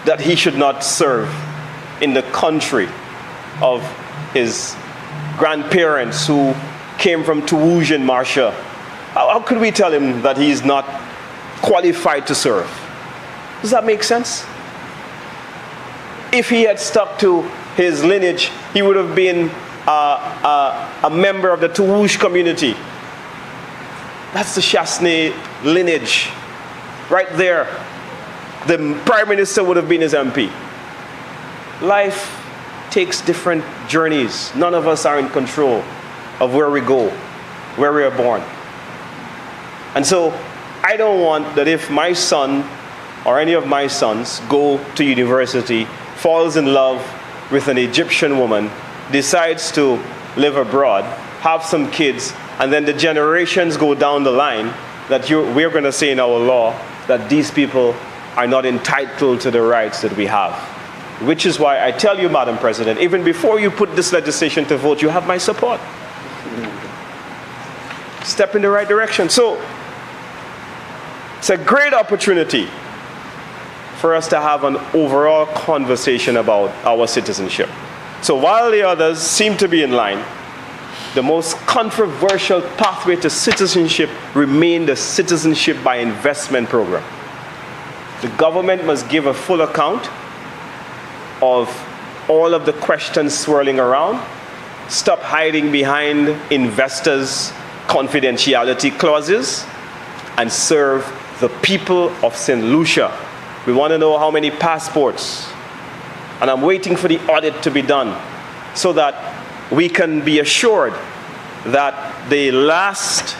that he should not serve in the country of his grandparents who came from Toulouse and Marcia? How could we tell him that he's not qualified to serve? Does that make sense? If he had stuck to his lineage, he would have been a member of the Toulouse community. That's the Chasney lineage. Right there. The Prime Minister would have been his MP. Life takes different journeys. None of us are in control of where we go, where we are born. And so I don't want that if my son or any of my sons go to university, falls in love with an Egyptian woman, decides to live abroad, have some kids, and then the generations go down the line, that we're going to say in our law that these people are not entitled to the rights that we have. Which is why I tell you, Madam President, even before you put this legislation to vote, you have my support. Step in the right direction. So it's a great opportunity for us to have an overall conversation about our citizenship. So while the others seem to be in line, the most controversial pathway to citizenship remained the Citizenship by Investment program. The government must give a full account of all of the questions swirling around, stop hiding behind investors' confidentiality clauses, and serve the people of St. Lucia. We want to know how many passports, and I'm waiting for the audit to be done so that we can be assured that the last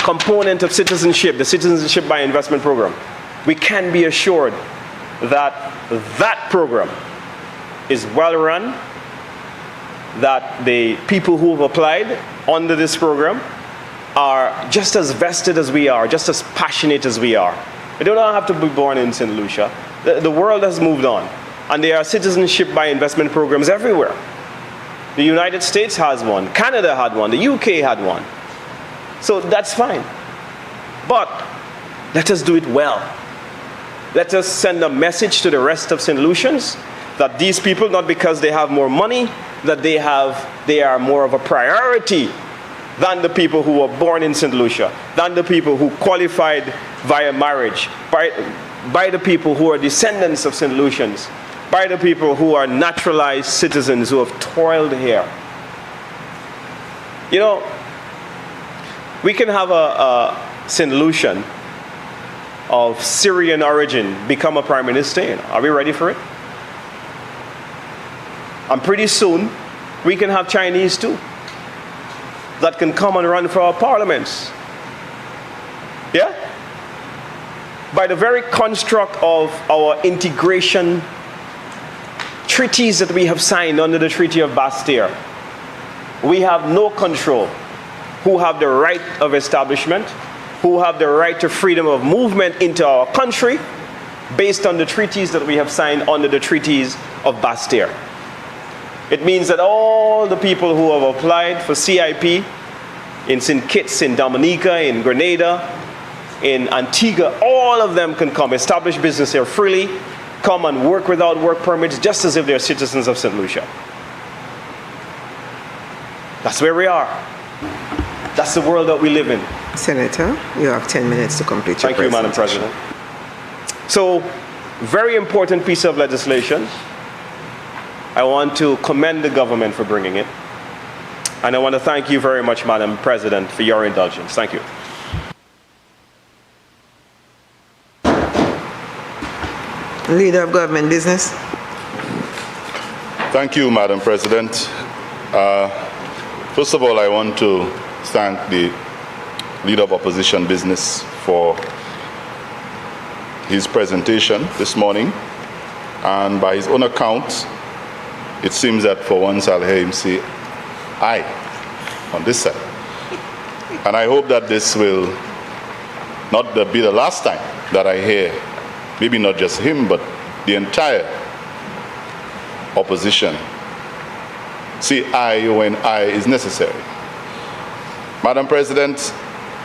component of citizenship, the Citizenship by Investment program, we can be assured that that program is well run, that the people who have applied under this program are just as vested as we are, just as passionate as we are. We do not have to be born in St. Lucia. The world has moved on, and there are citizenship by investment programs everywhere. The United States has one, Canada had one, the UK had one. So that's fine. But let us do it well. Let us send a message to the rest of St. Lucians that these people, not because they have more money, that they are more of a priority than the people who were born in St. Lucia, than the people who qualified via marriage, by the people who are descendants of St. Lucians, by the people who are naturalized citizens who have toiled here. You know, we can have a St. Lucian of Syrian origin become a prime minister. Are we ready for it? And pretty soon, we can have Chinese too, that can come and run for our parliaments. Yeah? By the very construct of our integration treaties that we have signed under the Treaty of Bastille, we have no control who have the right of establishment, who have the right to freedom of movement into our country based on the treaties that we have signed under the Treaties of Bastille. It means that all the people who have applied for CIP in St. Kitts, in Dominica, in Grenada, in Antigua, all of them can come, establish business here freely, come and work without work permits, just as if they're citizens of St. Lucia. That's where we are. That's the world that we live in. Senator, you have 10 minutes to complete your Thank you, Madam President. So, very important piece of legislation. I want to commend the government for bringing it. And I want to thank you very much, Madam President, for your indulgence. Thank you. Leader of Government Business. Thank you, Madam President. First of all, I want to thank the Leader of Opposition Business for his presentation this morning. And by his own account, it seems that for once I'll hear him say, "I," on this side. And I hope that this will not be the last time that I hear, maybe not just him, but the entire opposition say "I" when "I" is necessary. Madam President,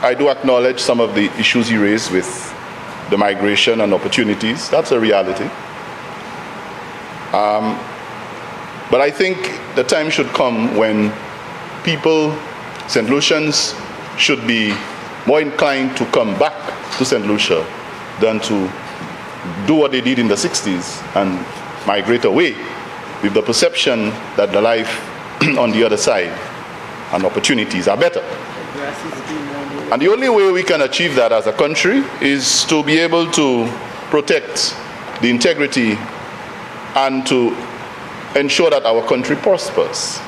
I do acknowledge some of the issues you raised with the migration and opportunities. That's a reality. But I think the time should come when people, St. Lucians, should be more inclined to come back to St. Lucia than to do what they did in the 60s and migrate away with the perception that the life on the other side and opportunities are better. And the only way we can achieve that as a country is to be able to protect the integrity and to ensure that our country prospers.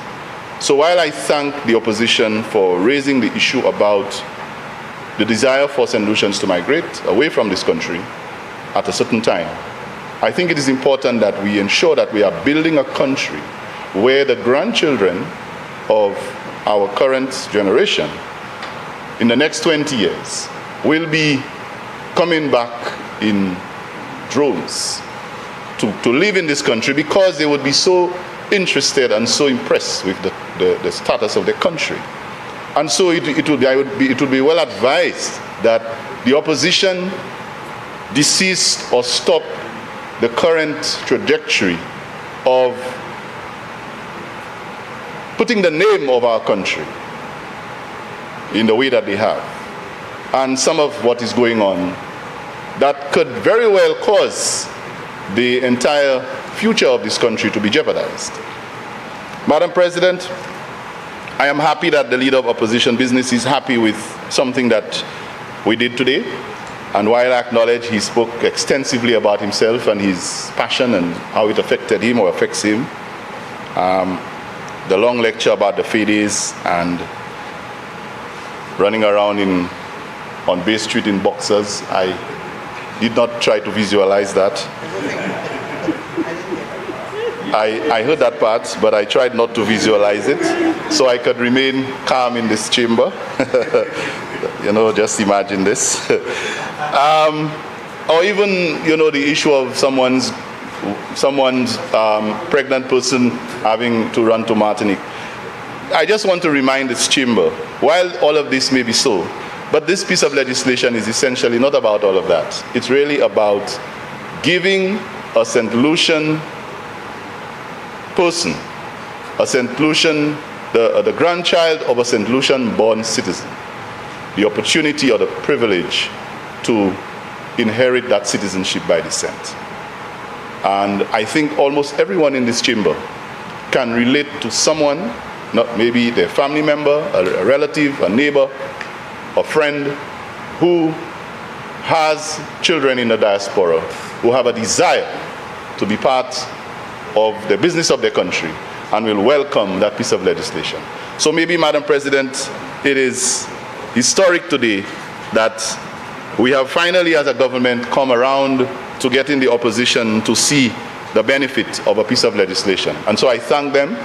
So while I thank the opposition for raising the issue about the desire for St. Lucians to migrate away from this country at a certain time, I think it is important that we ensure that we are building a country where the grandchildren of our current generation in the next 20 years will be coming back in droves to live in this country because they would be so interested and so impressed with the status of the country. And so it would be well advised that the opposition desist or stop the current trajectory of putting the name of our country in the way that they have. And some of what is going on that could very well cause the entire future of this country to be jeopardized. Madam President, I am happy that the Leader of Opposition Business is happy with something that we did today. And while I acknowledge he spoke extensively about himself and his passion and how it affected him or affects him, The long lecture about the Fades and running around on Bay Street in boxers, I did not try to visualize that. I heard that part, but I tried not to visualize it so I could remain calm in this chamber. Just imagine this. Or even, the issue of someone's pregnant person having to run to Martinique. I just want to remind this chamber, while all of this may be so, but this piece of legislation is essentially not about all of that. It's really about giving a St. Lucian person, a St. Lucian, the grandchild of a St. Lucian born citizen, the opportunity or the privilege to inherit that citizenship by descent. And I think almost everyone in this chamber can relate to someone, not maybe their family member, a relative, a neighbor, a friend, who has children in the diaspora, who have a desire to be part of the business of their country and will welcome that piece of legislation. So maybe, Madam President, it is historic today that we have finally, as a government, come around to getting the opposition to see the benefit of a piece of legislation. And so I thank them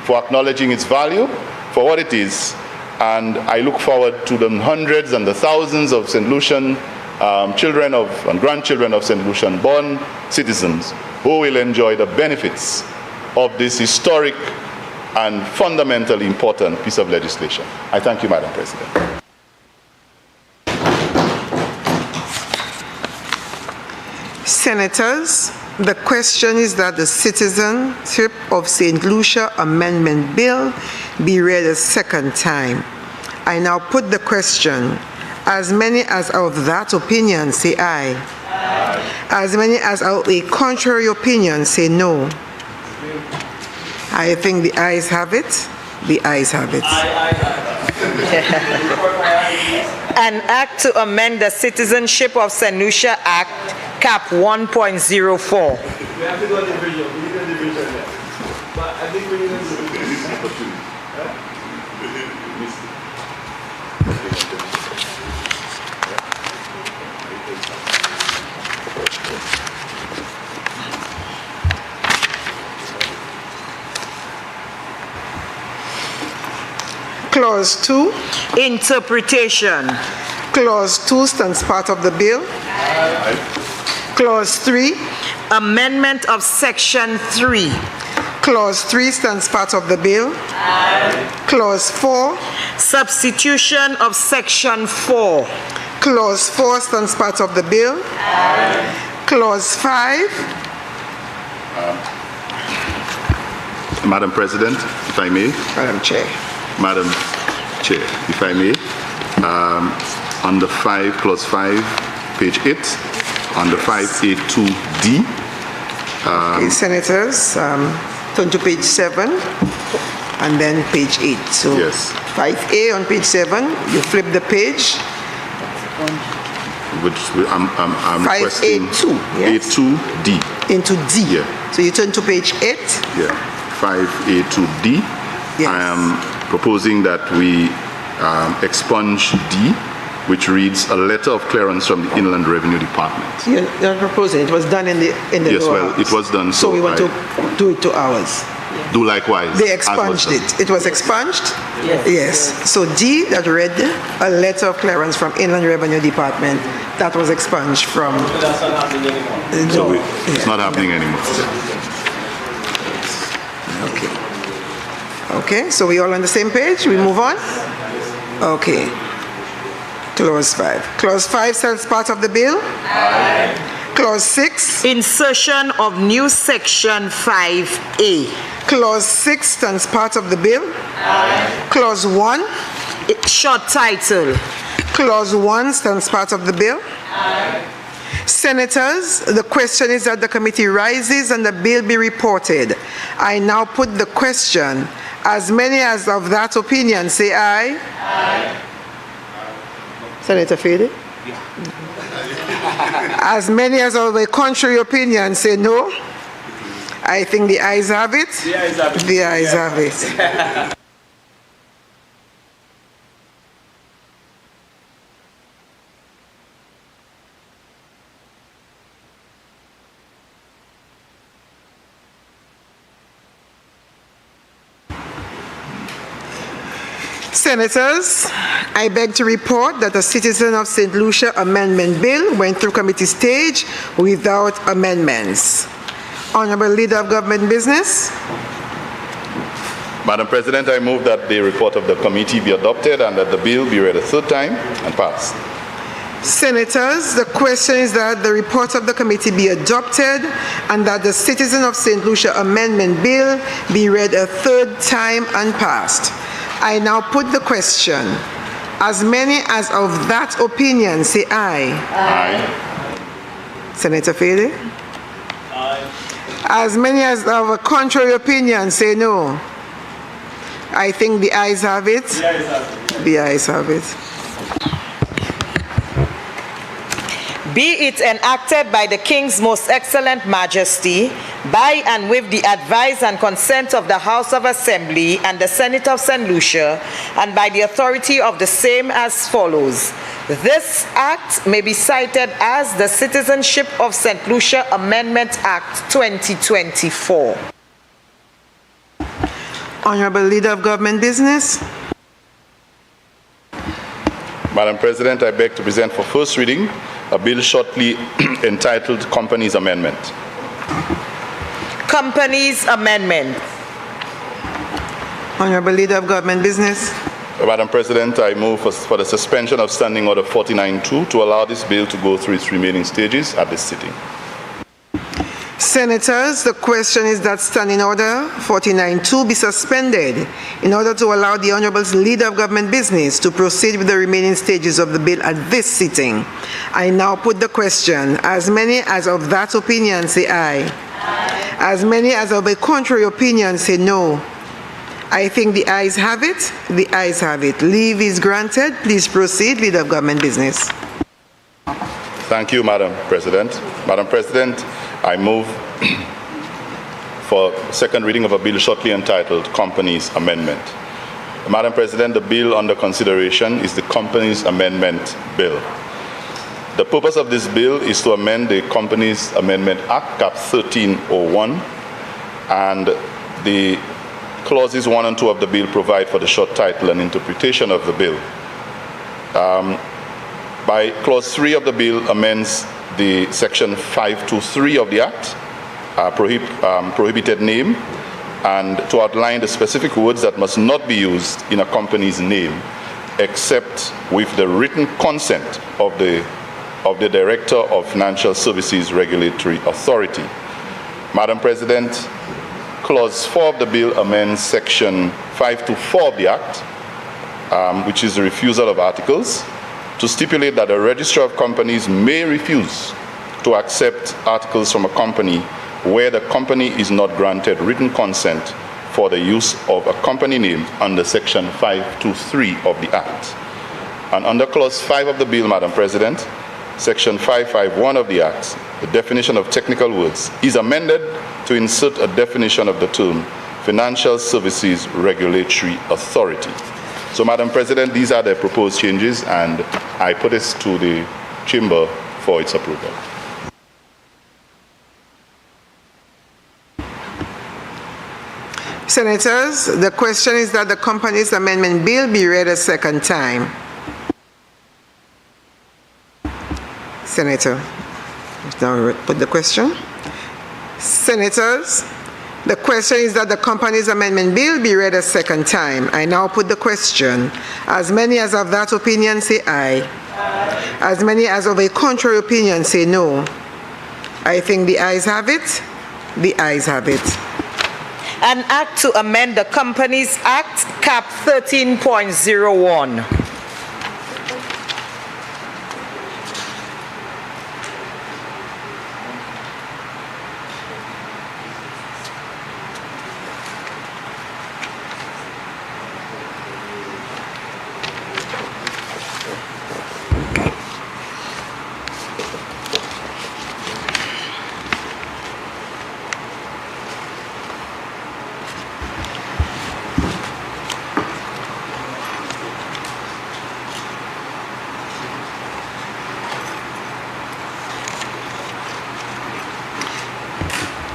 for acknowledging its value for what it is, and I look forward to the hundreds and the thousands of St. Lucian children and grandchildren of St. Lucian born citizens who will enjoy the benefits of this historic and fundamentally important piece of legislation. I thank you, Madam President. Senators, the question is that the Citizenship of St. Lucia Amendment Bill be read a second time. I now put the question. As many as are of that opinion say aye. Aye. As many as are of a contrary opinion say no. I think the ayes have it. The ayes have it. An act to amend the Citizenship of St. Lucia Act, Cap 1.04. We have to go division. We need a division there. But I think we need a division. Clause 2. Interpretation. Clause 2 stands part of the bill. Aye. Clause 3. Amendment of Section 3. Clause 3 stands part of the bill. Aye. Clause 4. Substitution of Section 4. Clause 4 stands part of the bill. Aye. Clause 5. Madam President, if I may. Madam Chair. Madam Chair, if I may. Under 5, Clause 5, page 8, under 5A2D. Okay, Senators, turn to page 7 and then page 8. So yes. 5A on page 7, you flip the page. Which I'm requesting. 5A2, yes. A2D. Into D. Yeah. So you turn to page 8. Yeah, 5A2D. Yes. I am proposing that we expunge D, which reads a letter of clearance from the Inland Revenue Department. You're not proposing. It was done in the Yes, lower well, house. it was done. So we want to do it to ours. do likewise. They expunged it. It was expunged? Yes. Yes. So D, that read a letter of clearance from Inland Revenue Department, that was expunged from. But that's not happening anymore. So it's not happening anymore. Okay. Okay, so we all on the same page? We move on? Okay. Clause 5. Clause 5 says part of the bill? Aye. Clause 6. Insertion of new Section 5A. Clause 6 stands part of the bill? Aye. Clause 1. Short title. Clause 1 stands part of the bill? Aye. Senators, the question is that the committee rises and the bill be reported. I now put the question. As many as of that opinion say aye. Aye. Senator Fede? As many as of the contrary opinion say no. I think the ayes have it. The ayes have it. The ayes have it. Senators, I beg to report that the Citizen of St. Lucia Amendment Bill went through committee stage without amendments. Honorable Leader of Government Business. Madam President, I move that the report of the committee be adopted and that the bill be read a third time and passed. Senators, the question is that the report of the committee be adopted and that the Citizen of St. Lucia Amendment Bill be read a third time and passed. I now put the question. As many as of that opinion say aye. Aye. Senator Fede? Aye. As many as of a contrary opinion say no. I think the ayes have it. The ayes have it. The ayes have it. Be it enacted by the King's Most Excellent Majesty, by and with the advice and consent of the House of Assembly and the Senate of St. Lucia, and by the authority of the same as follows. This act may be cited as the Citizenship of St. Lucia Amendment Act 2024. Honorable Leader of Government Business. Madam President, I beg to present for first reading a bill shortly entitled Companies Amendment. Companies Amendment. Honorable Leader of Government Business. Madam President, I move for the suspension of Standing Order 49-2 to allow this bill to go through its remaining stages at this sitting. Senators, the question is that Standing Order 49-2 be suspended in order to allow the Honorable Leader of Government Business to proceed with the remaining stages of the bill at this sitting. I now put the question. As many as of that opinion say aye. Aye. As many as of a contrary opinion say no. I think the ayes have it. The ayes have it. Leave is granted. Please proceed, Leader of Government Business. Thank you, Madam President. Madam President, I move for second reading of a bill shortly entitled Companies Amendment. Madam President, the bill under consideration is the Companies Amendment Bill. The purpose of this bill is to amend the Companies Amendment Act, Cap 1301, and the clauses 1 and 2 of the bill provide for the short title and interpretation of the bill. By clause 3 of the bill amends the section 523 of the Act, prohibited name, and to outline the specific words that must not be used in a company's name except with the written consent of the Director of Financial Services Regulatory Authority. Madam President, clause 4 of the bill amends section 524 of the Act, which is the refusal of articles, to stipulate that a registrar of companies may refuse to accept articles from a company where the company is not granted written consent for the use of a company name under section 523 of the Act. And under clause 5 of the bill, Madam President, section 551 of the Act, the definition of technical words is amended to insert a definition of the term Financial Services Regulatory Authority. So, Madam President, these are the proposed changes, and I put this to the Chamber for its approval. Senators, the question is that the Companies Amendment Bill be read a second time. Senator, now put the question. Senators, the question is that the Companies Amendment Bill be read a second time. I now put the question. As many as of that opinion say aye. Aye. As many as of a contrary opinion say no. I think the ayes have it. The ayes have it. An act to amend the Companies Act, Cap 13.01.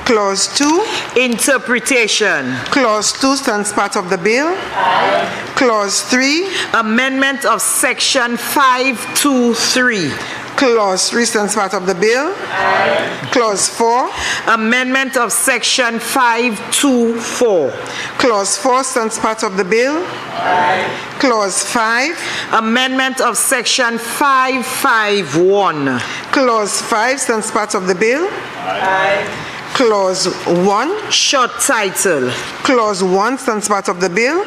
Clause 2. Interpretation. Clause 2 stands part of the bill. Clause 3. Amendment of Section 523. Clause 3 stands part of the bill. Clause 4. Amendment of Section 524. Clause 4 stands part of the bill. Clause 5. Amendment of Section 551. Clause 5 stands part of the bill. Clause 1. Short title. Clause 1 stands part of the bill.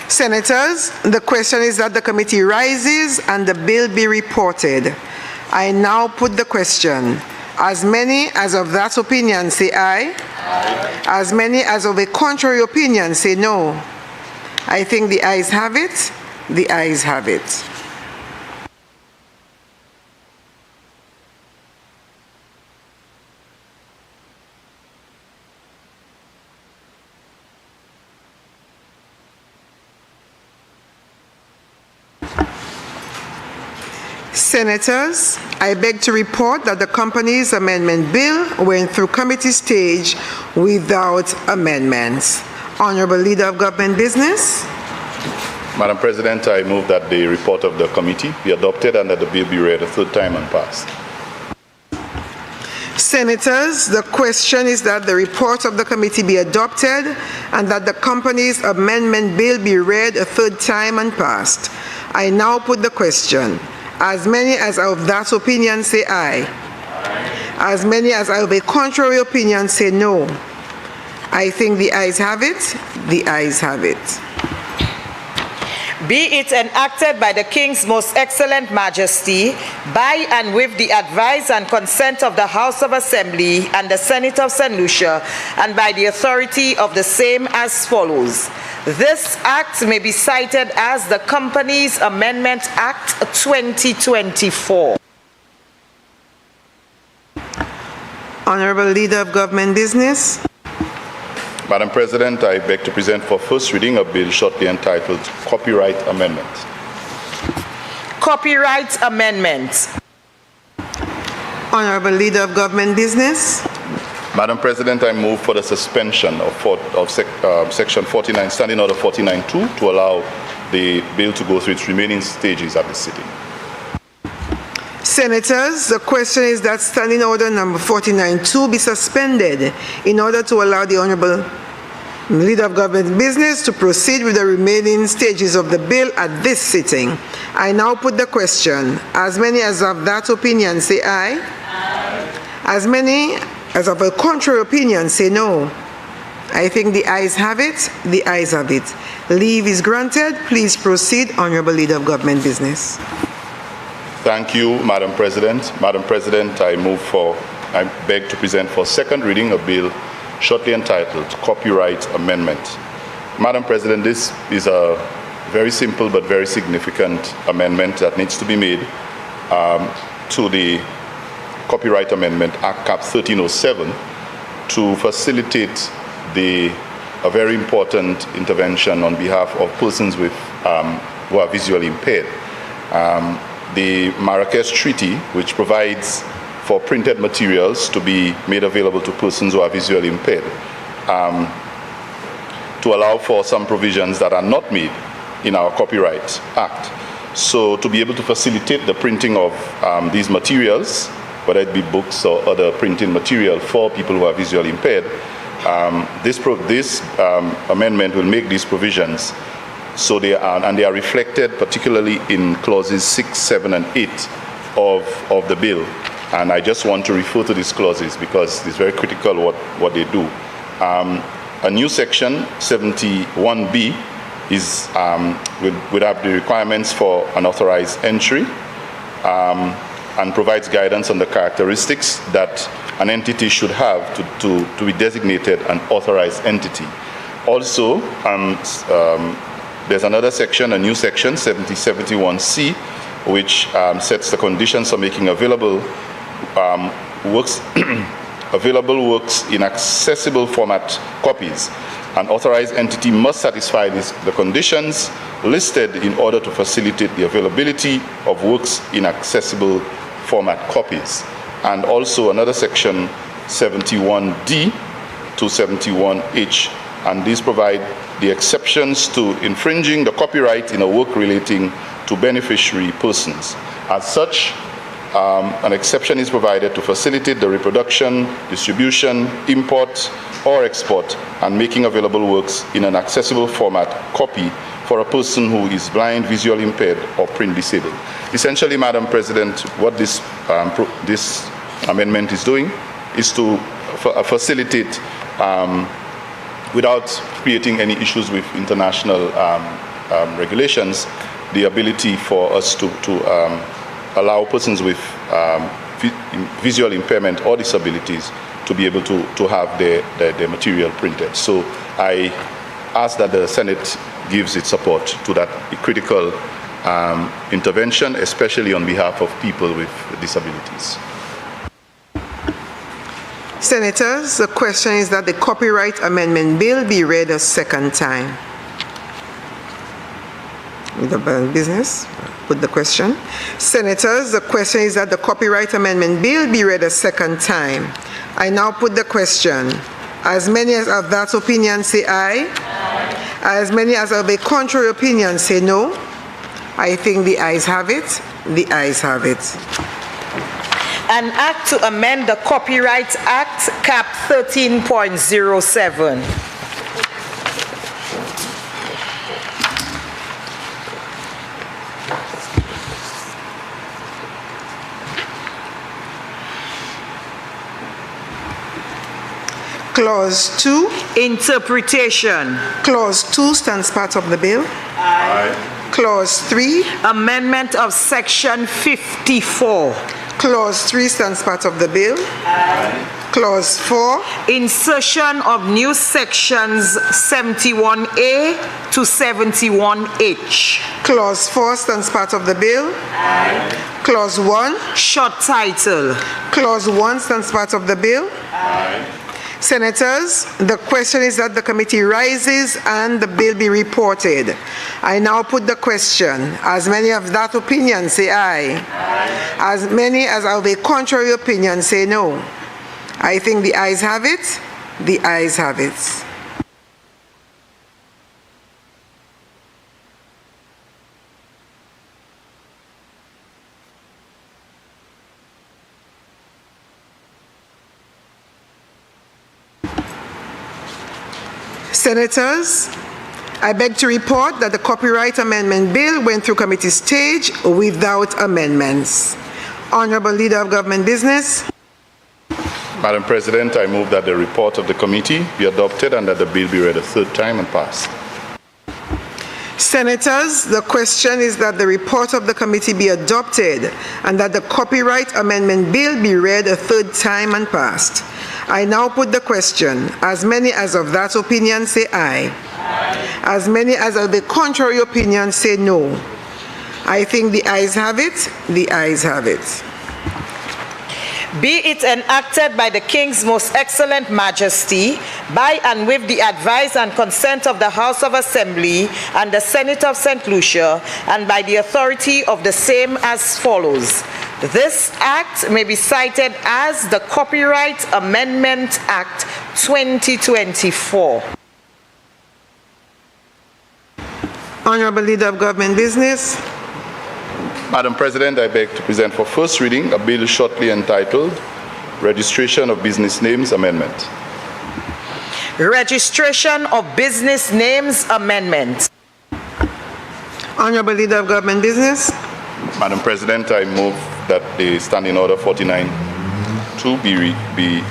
Senators, the question is that the committee rises and the bill be reported. I now put the question. As many as of that opinion say aye. As many as of a contrary opinion say no. I think the ayes have it. The ayes have it. Senators, I beg to report that the company's amendment bill went through committee stage without amendments. Honorable Leader of Government Business. Madam President, I move that the report of the committee be adopted and that the bill be read a third time and passed. Senators, the question is that the report of the committee be adopted and that the company's amendment bill be read a third time and passed. I now put the question. As many as are of that opinion say aye. As many as are of a contrary opinion say no. I think the ayes have it. The ayes have it. Be it enacted by the King's Most Excellent Majesty, by and with the advice and consent of the House of Assembly and the Senate of St. Lucia, and by the authority of the same as follows. This act may be cited as the Companies Amendment Act 2024. Honorable Leader of Government Business. Madam President, I beg to present for first reading a bill shortly entitled Copyright Amendment. Copyright Amendment. Honorable Leader of Government Business. Madam President, I move for the suspension of Section 49, Standing Order 49.2, to allow the bill to go through its remaining stages at the sitting. Senators, the question is that Standing Order number 49.2 be suspended in order to allow the Honorable Leader of Government Business to proceed with the remaining stages of the bill at this sitting. I now put the question. As many as of that opinion say aye. As many as of a contrary opinion say no. I think the ayes have it. The ayes have it. Leave is granted. Please proceed, Honorable Leader of Government Business. Thank you, Madam President. Madam President, I beg to present for second reading a bill shortly entitled Copyright Amendment. Madam President, this is a very simple but very significant amendment that needs to be made to the Copyright Amendment Act Cap 1307 to facilitate a very important intervention on behalf of persons with, who are visually impaired. The Marrakesh Treaty, which provides for printed materials to be made available to persons who are visually impaired, to allow for some provisions that are not made in our Copyright Act. So to be able to facilitate the printing of these materials, whether it be books or other printing material for people who are visually impaired, this amendment will make these provisions. So they are reflected particularly in clauses 6, 7, and 8 of the bill. And I just want to refer to these clauses because it's very critical what they do. A new section, 71B, would have the requirements for an authorized entry and provides guidance on the characteristics that an entity should have to be designated an authorized entity. Also, there's another section, a new section, 71C, which sets the conditions for making available works in accessible format copies. An authorized entity must satisfy the conditions listed in order to facilitate the availability of works in accessible format copies. and also another section 71D to 71H, and these provide the exceptions to infringing the copyright in a work relating to beneficiary persons. As such, an exception is provided to facilitate the reproduction, distribution, import, or export, and making available works in an accessible format, copy, for a person who is blind, visually impaired, or print disabled. Essentially, Madam President, what this amendment is doing is to facilitate, without creating any issues with international regulations, the ability for us to allow persons with visual impairment or disabilities to be able to have their material printed. So I ask that the Senate gives its support to that critical intervention, especially on behalf of people with disabilities. Senators, the question is that the Copyright Amendment Bill be read a second time. The business, put the question. Senators, the question is that the Copyright Amendment Bill be read a second time. I now put the question. As many as of that opinion say aye. Aye. As many as of a contrary opinion say no. I think the ayes have it. The ayes have it. An act to amend the Copyright Act, Cap 13.07. Clause 2. Interpretation. Clause 2 stands part of the bill. Aye. Clause 3. Amendment of Section 54. Clause 3 stands part of the bill. Aye. Clause 4. Insertion of new sections 71A to 71H. Clause 4 stands part of the bill. Aye. Clause 1. Short title. Clause 1 stands part of the bill. Aye. Senators, the question is that the committee rises and the bill be reported. I now put the question. As many of that opinion say aye. Aye. As many as of a contrary opinion say no. I think the ayes have it. The ayes have it. Senators, I beg to report that the Copyright Amendment Bill went through committee stage without amendments. Honorable Leader of Government Business. Madam President, I move that the report of the committee be adopted and that the bill be read a third time and passed. Senators, the question is that the report of the committee be adopted and that the Copyright Amendment Bill be read a third time and passed. I now put the question. As many as of that opinion say aye. Aye. As many as of the contrary opinion say no. I think the ayes have it. The ayes have it. Be it enacted by the King's Most Excellent Majesty, by and with the advice and consent of the House of Assembly and the Senate of St. Lucia, and by the authority of the same as follows. This act may be cited as the Copyright Amendment Act 2024. Honorable Leader of Government Business. Madam President, I beg to present for first reading a bill shortly entitled Registration of Business Names Amendment. Registration of Business Names Amendment. Honorable Leader of Government Business. Madam President, I move that the Standing Order 49-2 be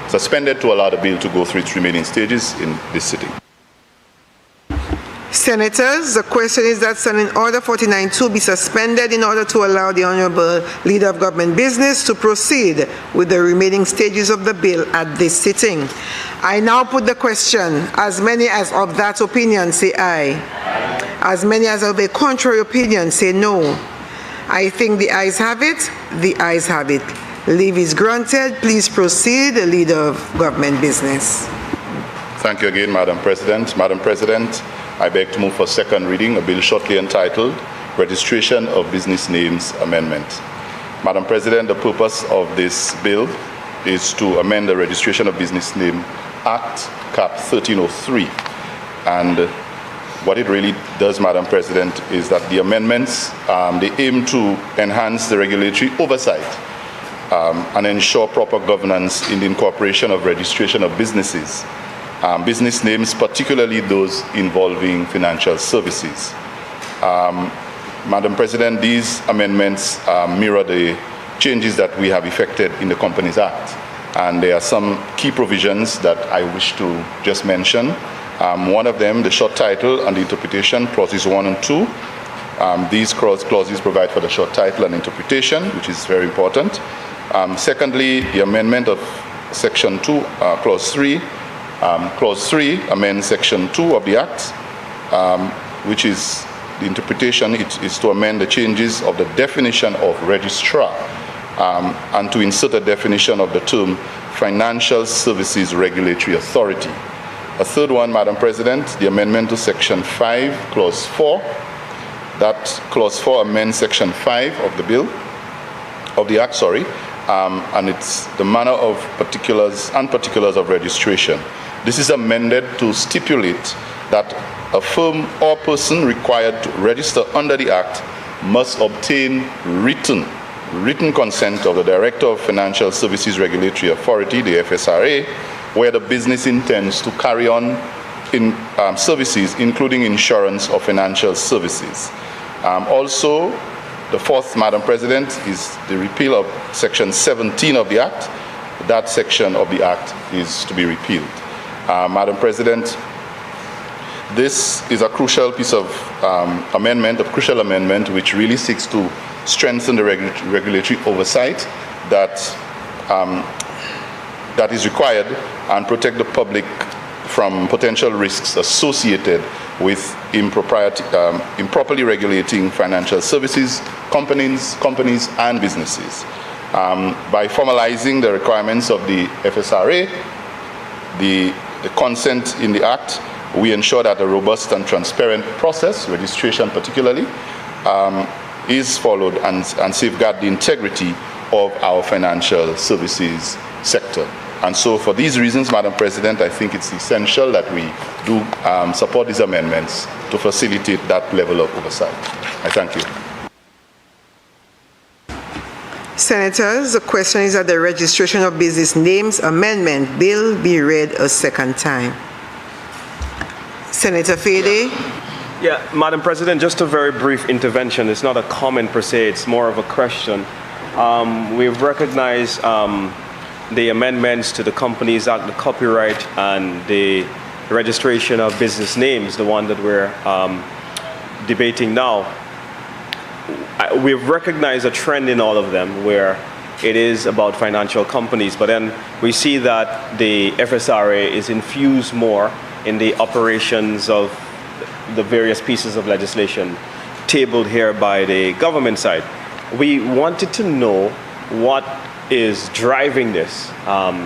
suspended to allow the bill to go through its remaining stages in this sitting. Senators, the question is that Standing Order 49-2 be suspended in order to allow the Honorable Leader of Government Business to proceed with the remaining stages of the bill at this sitting. I now put the question. As many as of that opinion say aye. Aye. As many as of a contrary opinion say no. I think the ayes have it. The ayes have it. Leave is granted. Please proceed, the Leader of Government Business. Thank you again, Madam President. Madam President, I beg to move for second reading a bill shortly entitled Registration of Business Names Amendment. Madam President, the purpose of this bill is to amend the Registration of Business Name Act, Cap 1303. And what it really does, Madam President, is that the amendments, they aim to enhance the regulatory oversight and ensure proper governance in the incorporation of registration of businesses, business names, particularly those involving financial services. Madam President, these amendments mirror the changes that we have effected in the Companies Act. And there are some key provisions that I wish to just mention. One of them, the short title and the interpretation, clauses 1 and 2. These clauses provide for the short title and interpretation, which is very important. Secondly, the amendment of Section 2, Clause 3. Clause 3 amends Section 2 of the Act, which is the interpretation. It is to amend the changes of the definition of registrar and to insert a definition of the term Financial Services Regulatory Authority. A third one, Madam President, the amendment to Section 5, Clause 4. That Clause 4 amends Section 5 of the bill, of the Act, and it's the manner of particulars and particulars of registration. This is amended to stipulate that a firm or person required to register under the Act must obtain written consent of the Director of Financial Services Regulatory Authority, the FSRA, where the business intends to carry on in services, including insurance or financial services. Also, the fourth, Madam President, is the repeal of Section 17 of the Act. That section of the Act is to be repealed. Madam President, this is a crucial piece of amendment, which really seeks to strengthen the regulatory oversight that is required and protect the public from potential risks associated with improperly regulating financial services, companies and businesses. By formalizing the requirements of the FSRA, the consent in the Act, we ensure that a robust and transparent process, registration particularly, is followed and safeguard the integrity of our financial services sector. And so for these reasons, Madam President, I think it's essential that we do support these amendments to facilitate that level of oversight. I thank you. Senators, the question is that the Registration of Business Names Amendment Bill be read a second time. Senator Fede. Yeah, Madam President, just a very brief intervention. It's not a comment per se, it's more of a question. We've recognized the amendments to the Companies Act, the copyright, and the registration of business names, the one that we're debating now. We've recognized a trend in all of them where it is about financial companies, but then we see that the FSRA is infused more in the operations of the various pieces of legislation tabled here by the government side. We wanted to know what is driving this.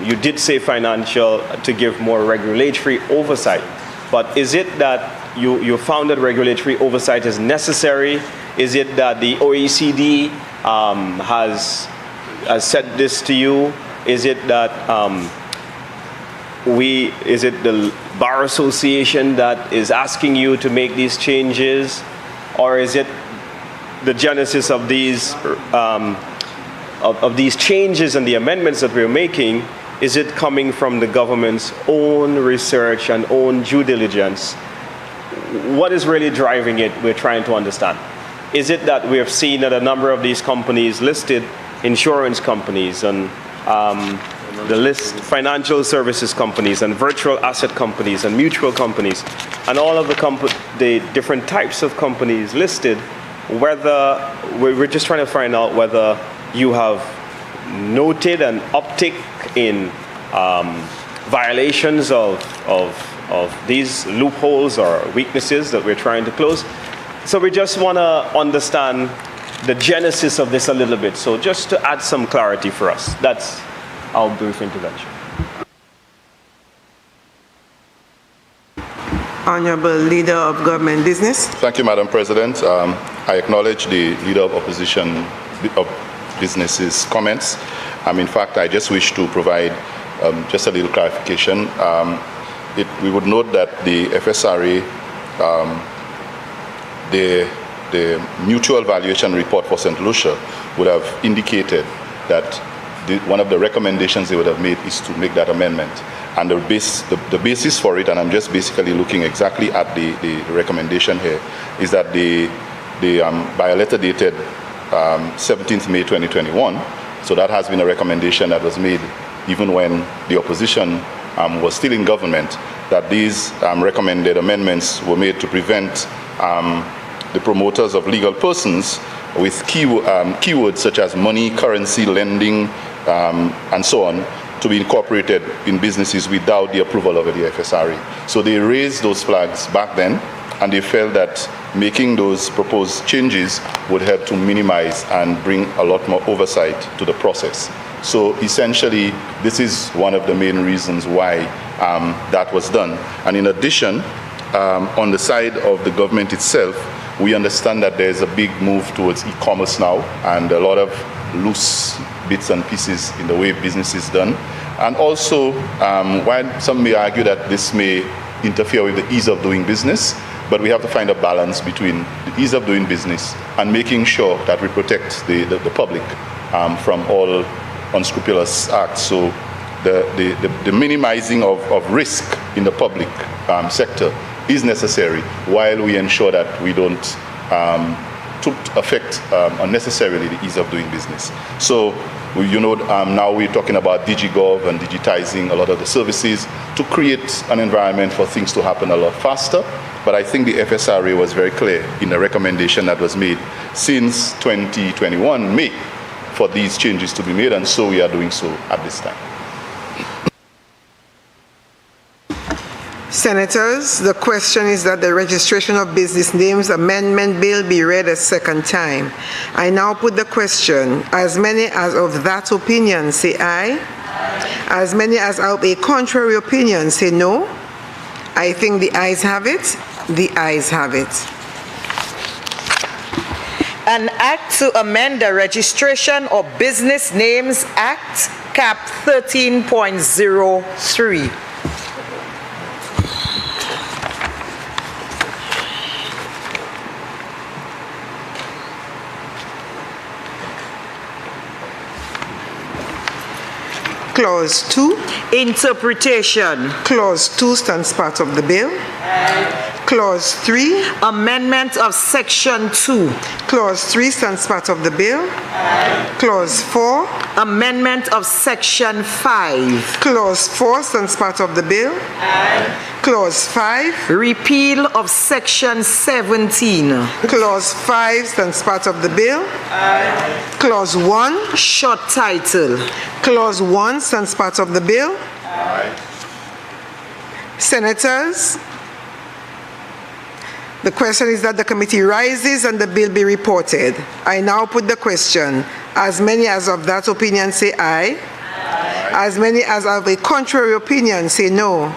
You did say financial to give more regulatory oversight, but is it that you found that regulatory oversight is necessary? Is it that the OECD has said this to you? Is it that is it the Bar Association that is asking you to make these changes? Or is it the genesis of these changes and the amendments that we're making? Is it coming from the government's own research and own due diligence? What is really driving it? We're trying to understand. Is it that we have seen that a number of these companies listed, insurance companies and the list financial services companies and virtual asset companies and mutual companies and all of the different types of companies listed, whether we're just trying to find out whether you have noted an uptick in violations of these loopholes or weaknesses that we're trying to close. So we just want to understand the genesis of this a little bit. So just to add some clarity for us, that's our brief intervention. Honorable Leader of Government Business. Thank you, Madam President. I acknowledge the Leader of Opposition, businesses' comments. In fact, I just wish to provide just a little clarification. We would note that the FSRA, the mutual valuation report for St. Lucia would have indicated that one of the recommendations they would have made is to make that amendment. And the basis for it, and I'm just basically looking exactly at the recommendation here, is that by a letter dated 17th May 2021, so that has been a recommendation that was made even when the opposition was still in government, that these recommended amendments were made to prevent the promoters of legal persons with keywords such as money, currency, lending, and so on, to be incorporated in businesses without the approval of the FSRA. So they raised those flags back then, and they felt that making those proposed changes would help to minimize and bring a lot more oversight to the process. So essentially, this is one of the main reasons why that was done. And in addition, on the side of the government itself, we understand that there's a big move towards e-commerce now, and a lot of loose bits and pieces in the way business is done. And also, while some may argue that this may interfere with the ease of doing business, but we have to find a balance between the ease of doing business and making sure that we protect the public from all unscrupulous acts. So the minimizing of risk in the public sector is necessary, while we ensure that we don't affect unnecessarily the ease of doing business. So, now we're talking about DigiGov and digitizing a lot of the services to create an environment for things to happen a lot faster. But I think the FSRA was very clear in the recommendation that was made since 2021 May for these changes to be made, and so we are doing so at this time. Senators, the question is that the Registration of Business Names Amendment Bill be read a second time. I now put the question. As many as of that opinion say aye. As many as of a contrary opinion say no. I think the ayes have it. The ayes have it. An act to amend the Registration of Business Names Act, Cap 13.03. Clause 2. Interpretation. Clause 2 stands part of the bill. Aye. Clause 3. Amendment of Section 2. Clause 3 stands part of the bill. Aye. Clause 4. Amendment of Section 5. Clause 4 stands part of the bill. Aye. Clause 5. Repeal of Section 17. Clause 5 stands part of the bill. Aye. Clause 1. Short title. Clause 1 stands part of the bill. Aye. Senators, the question is that the committee rises and the bill be reported. I now put the question. As many as of that opinion say aye. Aye. As many as of a contrary opinion say no.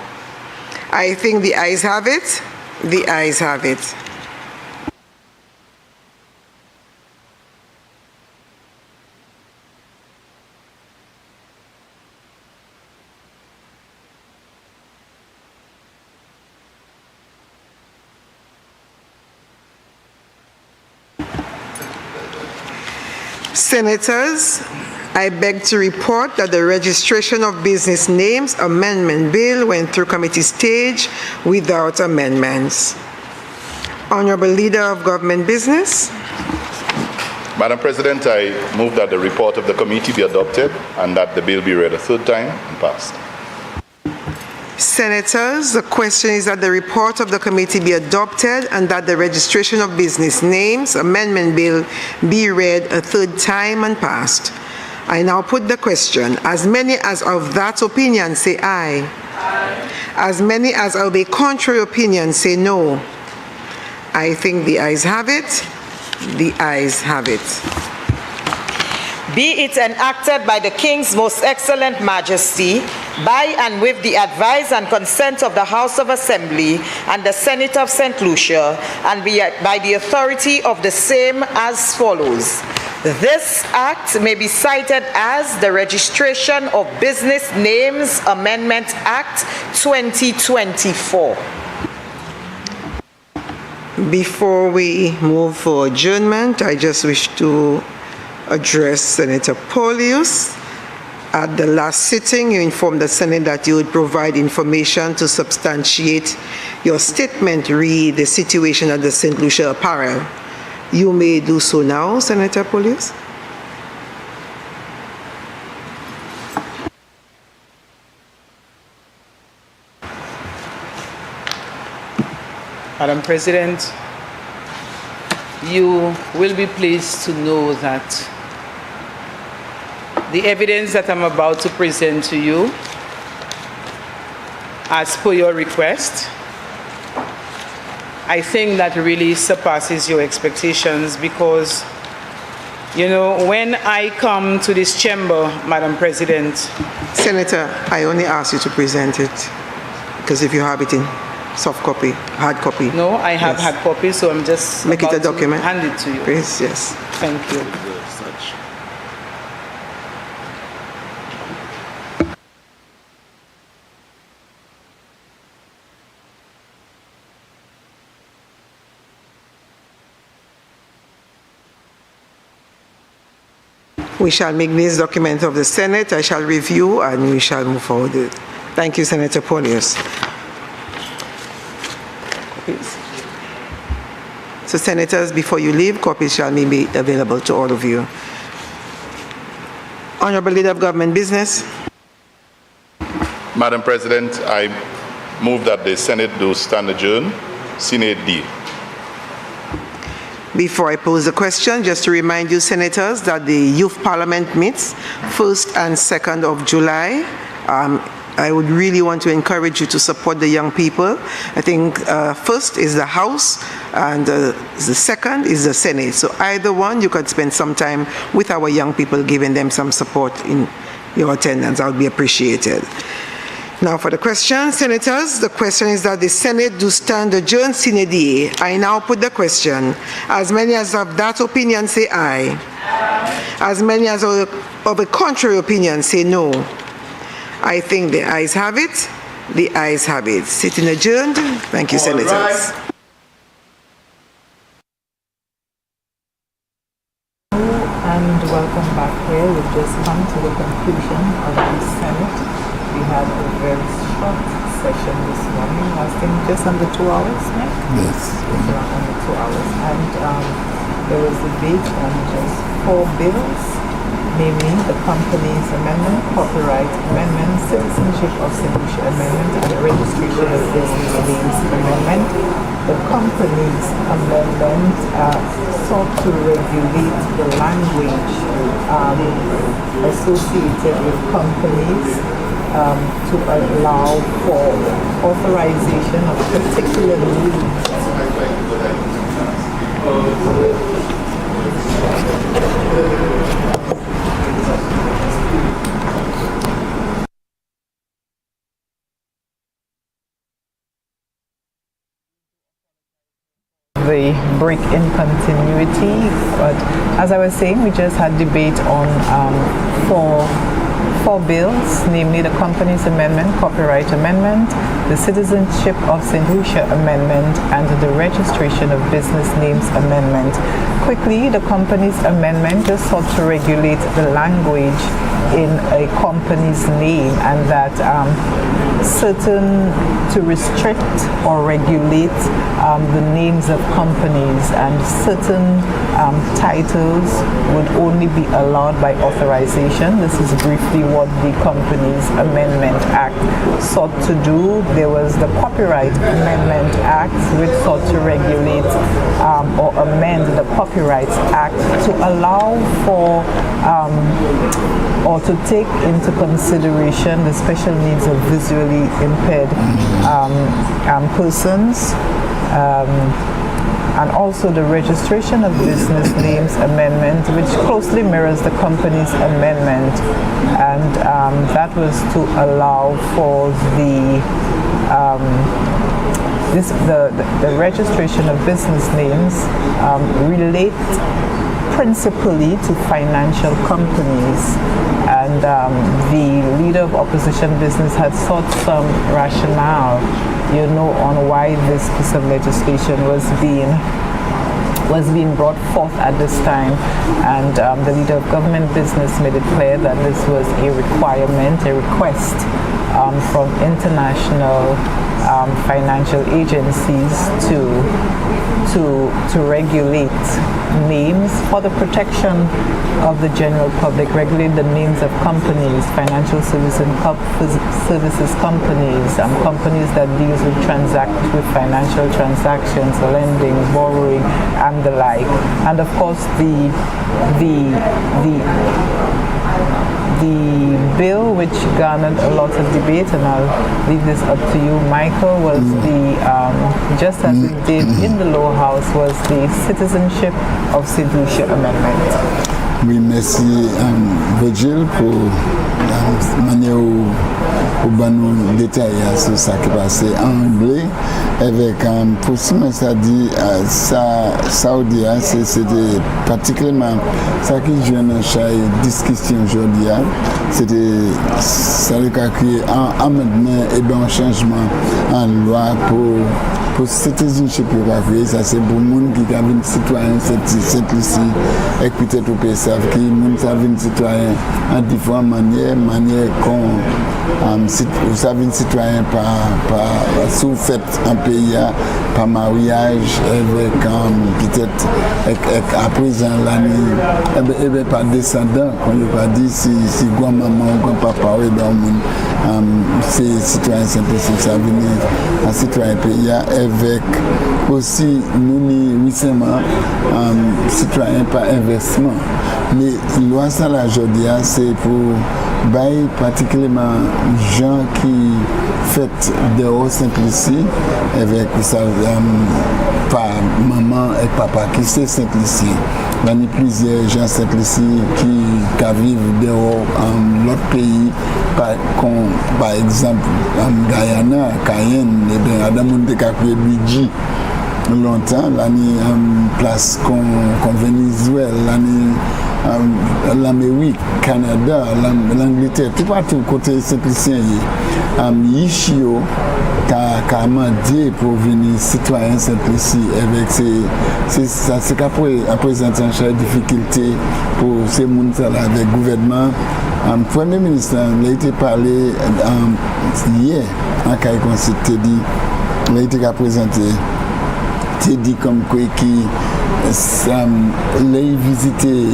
I think the ayes have it. The ayes have it. Senators, I beg to report that the Registration of Business Names Amendment Bill went through committee stage without amendments. Honorable Leader of Government Business. Madam President, I move that the report of the committee be adopted and that the bill be read a third time and passed. Senators, the question is that the report of the committee be adopted and that the Registration of Business Names Amendment Bill be read a third time and passed. I now put the question. As many as of that opinion say aye. Aye. As many as of a contrary opinion say no. I think the ayes have it. The ayes have it. Be it enacted by the King's Most Excellent Majesty, by and with the advice and consent of the House of Assembly and the Senate of St. Lucia, and by the authority of the same as follows. This act may be cited as the Registration of Business Names Amendment Act 2024. Before we move for adjournment, I just wish to address Senator Paulius. At the last sitting, you informed the Senate that you would provide information to substantiate your statement re the situation at the St. Lucia Apparel. You may do so now, Senator Paulius. Madam President, you will be pleased to know that the evidence that I'm about to present to you, as per your request, I think that really surpasses your expectations because, you know, when I come to this chamber, Madam President. Senator, I only ask you to present it because if you have it in soft copy, hard copy. No, I have hard copy, so I'm just make it a document. Hand it to you. Please, yes. Thank you. We shall make this document of the Senate. I shall review and we shall move forward. Thank you, Senator Paulius. So, Senators, before you leave, copies shall be available to all of you. Honorable Leader of Government Business. Madam President, I move that the Senate do stand adjourned, Sine D. Before I pose the question, just to remind you, Senators, that the Youth Parliament meets 1st and 2nd of July. I would really want to encourage you to support the young people. I think first is the House and the second is the Senate. So either one, you could spend some time with our young people, giving them some support in your attendance. That would be appreciated. Now for the question, Senators, the question is that the Senate do stand adjourned sine die. I now put the question. As many as have that opinion say aye. As many as of a contrary opinion say no. I think the ayes have it. The ayes have it. Sitting adjourned. Thank you, Senators. And welcome back here. We've just come to the conclusion of the Senate. We had a very short session this morning, lasting just under 2 hours, Nick? Yes. Around under 2 hours. And there was debate on just 4 bills, namely the Companies Amendment, Copyright Amendment, Citizenship of St. Lucia Amendment, and the Registration of Business Names Amendment. The Companies Amendment sought to regulate the language associated with companies to allow for authorization of particular names. The break in continuity, but as I was saying, we just had debate on four bills, namely the Companies Amendment, Copyright Amendment, the Citizenship of St. Lucia Amendment, and the Registration of Business Names Amendment. Quickly, the Companies Amendment just sought to regulate the language in a company's name, and that to restrict or regulate the names of companies, and certain titles would only be allowed by authorization. This is briefly what the Companies Amendment Act sought to do. There was the Copyright Amendment Act, which sought to regulate or amend the Copyright Act to allow for or to take into consideration the special needs of visually impaired persons, and also the Registration of Business Names Amendment, which closely mirrors the Companies Amendment, and that was to allow for the the registration of business names relate principally to financial companies, and the leader of opposition business had sought some rationale, on why this piece of legislation was being brought forth at this time, and the leader of government business made it clear that this was a requirement, a request from international financial agencies to regulate names for the protection of the general public, regulate the names of companies, financial services companies, companies that deals with financial transactions, lending, borrowing, and the like. And of course, the bill which garnered a lot of debate, and I'll leave this up to you, Michael, was just as it did in the lower house, was the Citizenship of St. Lucia Amendment. Oui, merci Virgil pour la manière où nous détailler sur ça qui passé en anglais avec pour ce que ça dit ça c'était particulièrement ça qui joue dans chaque discussion aujourd'hui, c'était ça a créé un amendement et un changement en loi pour citizenship ça c'est pour les gens qui ont une citoyen cette Lucie et peut-être au pays savent qui les gens qui ont une citoyen en différentes manières vous savez une citoyen par sous fait un pays par mariage avec peut-être à présent l'année par descendant quand on va dire si grand-maman ou grand-papa est dans le monde c'est citoyen simple ça venir un citoyen pays avec aussi nous récemment citoyen par investissement mais loi ça la aujourd'hui c'est pour bail particulièrement gens qui fait de haut simplicité avec ça par maman et papa qui c'est simplicité il y a plusieurs gens simplicité qui vivent de haut en l'autre pays par exemple en Guyana, Cayenne et bien Adam on a créé budget longtemps l'année place qu'on Venezuela l'année l'Amérique, Canada, l'Angleterre, tout partout côté simplicien Yichio qu'a demandé pour venir citoyen simplicien avec c'est qu'après présenter une difficulté pour ces gens là avec le gouvernement. Premier ministre il a été parlé hier en cas il a été présenté dit comme quoi qui les visiter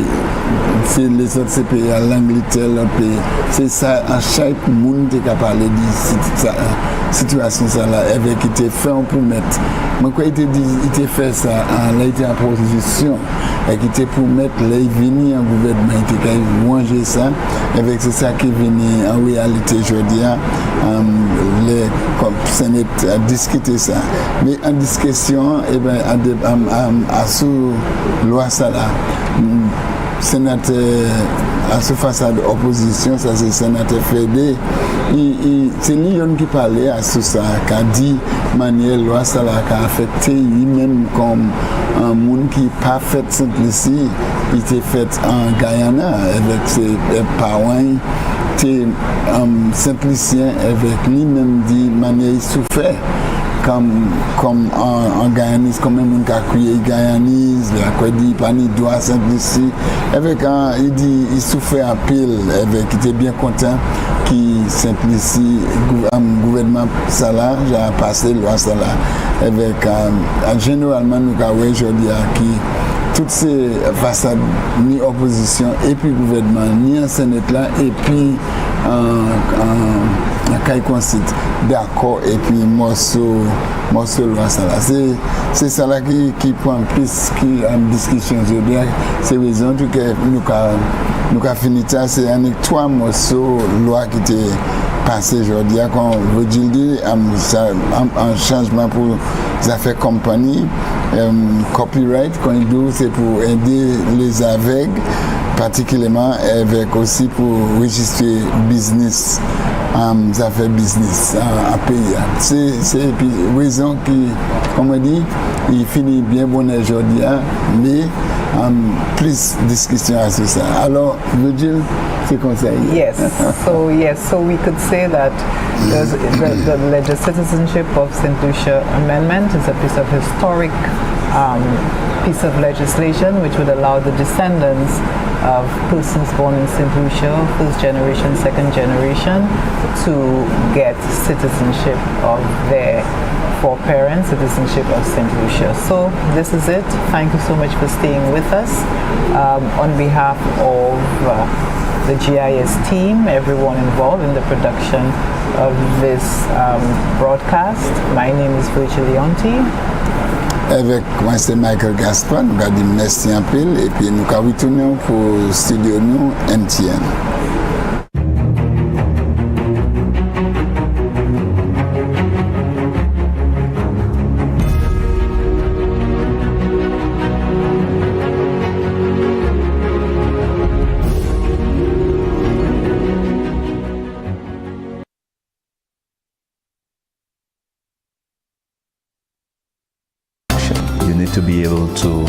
c'est les autres pays à l'Angleterre c'est ça à chaque monde qui a parlé de situation ça là avec qui était fait pour mettre moi quoi il était fait ça il a été en position et qui était pour mettre les venir en gouvernement il était manger ça avec c'est ça qui vient en réalité aujourd'hui les Sénat a discuté ça mais en discussion et ben à sous loi ça là sénateur à ce face à l'opposition ça c'est sénateur Fédé c'est lui qui parlait à ce ça qui a dit manière loi ça là qui a affecté lui-même comme un monde qui pas fait simplicité il était fait en Guyana avec ses parents qui simplicien avec lui-même dit manière il souffert comme en Guyanese, comme même on a crié Guyanese, il pas ni droit simplicité avec il dit il souffrait un pile avec il était bien content qui simplicité gouvernement ça là j'ai passé loi ça là avec généralement nous avons aujourd'hui qui toutes ces façades ni opposition et puis gouvernement ni en Sénat là et puis quand consiste d'accord et puis morceau loi ça là c'est ça là qui prend plus qui en discussion aujourd'hui c'est raison que nous avons fini ça c'est avec 3 morceaux loi qui étaient passés aujourd'hui quand veut dire un changement pour les affaires compagnie copyright quand il dit c'est pour aider les aveugles particulièrement avec aussi pour registrer business ça fait business à payer. C'est une raison qui, comme on dit, il finit bien bon aujourd'hui, mais plus discussion à ce ça. Alors, Virgil, c'est comme ça. Yes, so we could say that the Citizenship of St. Lucia Amendment is a piece of historic piece of legislation which would allow the descendants of persons born in St. Lucia, first generation, second generation, to get citizenship of their foreparents, citizenship of St. Lucia. So this is it. Thank you so much for staying with us. On behalf of the GIS team, everyone involved in the production of this broadcast, my name is Virgil Leonti. Avec moi, c'est Michael Gaspard. Nous allons dire merci un peu et puis nous allons retourner pour le studio nous, MTN. You need to be able to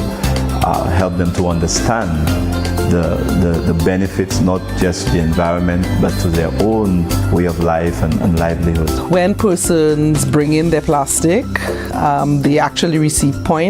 help them to understand the benefits, not just the environment, but to their own way of life and livelihood. When persons bring in their plastic, they actually receive points.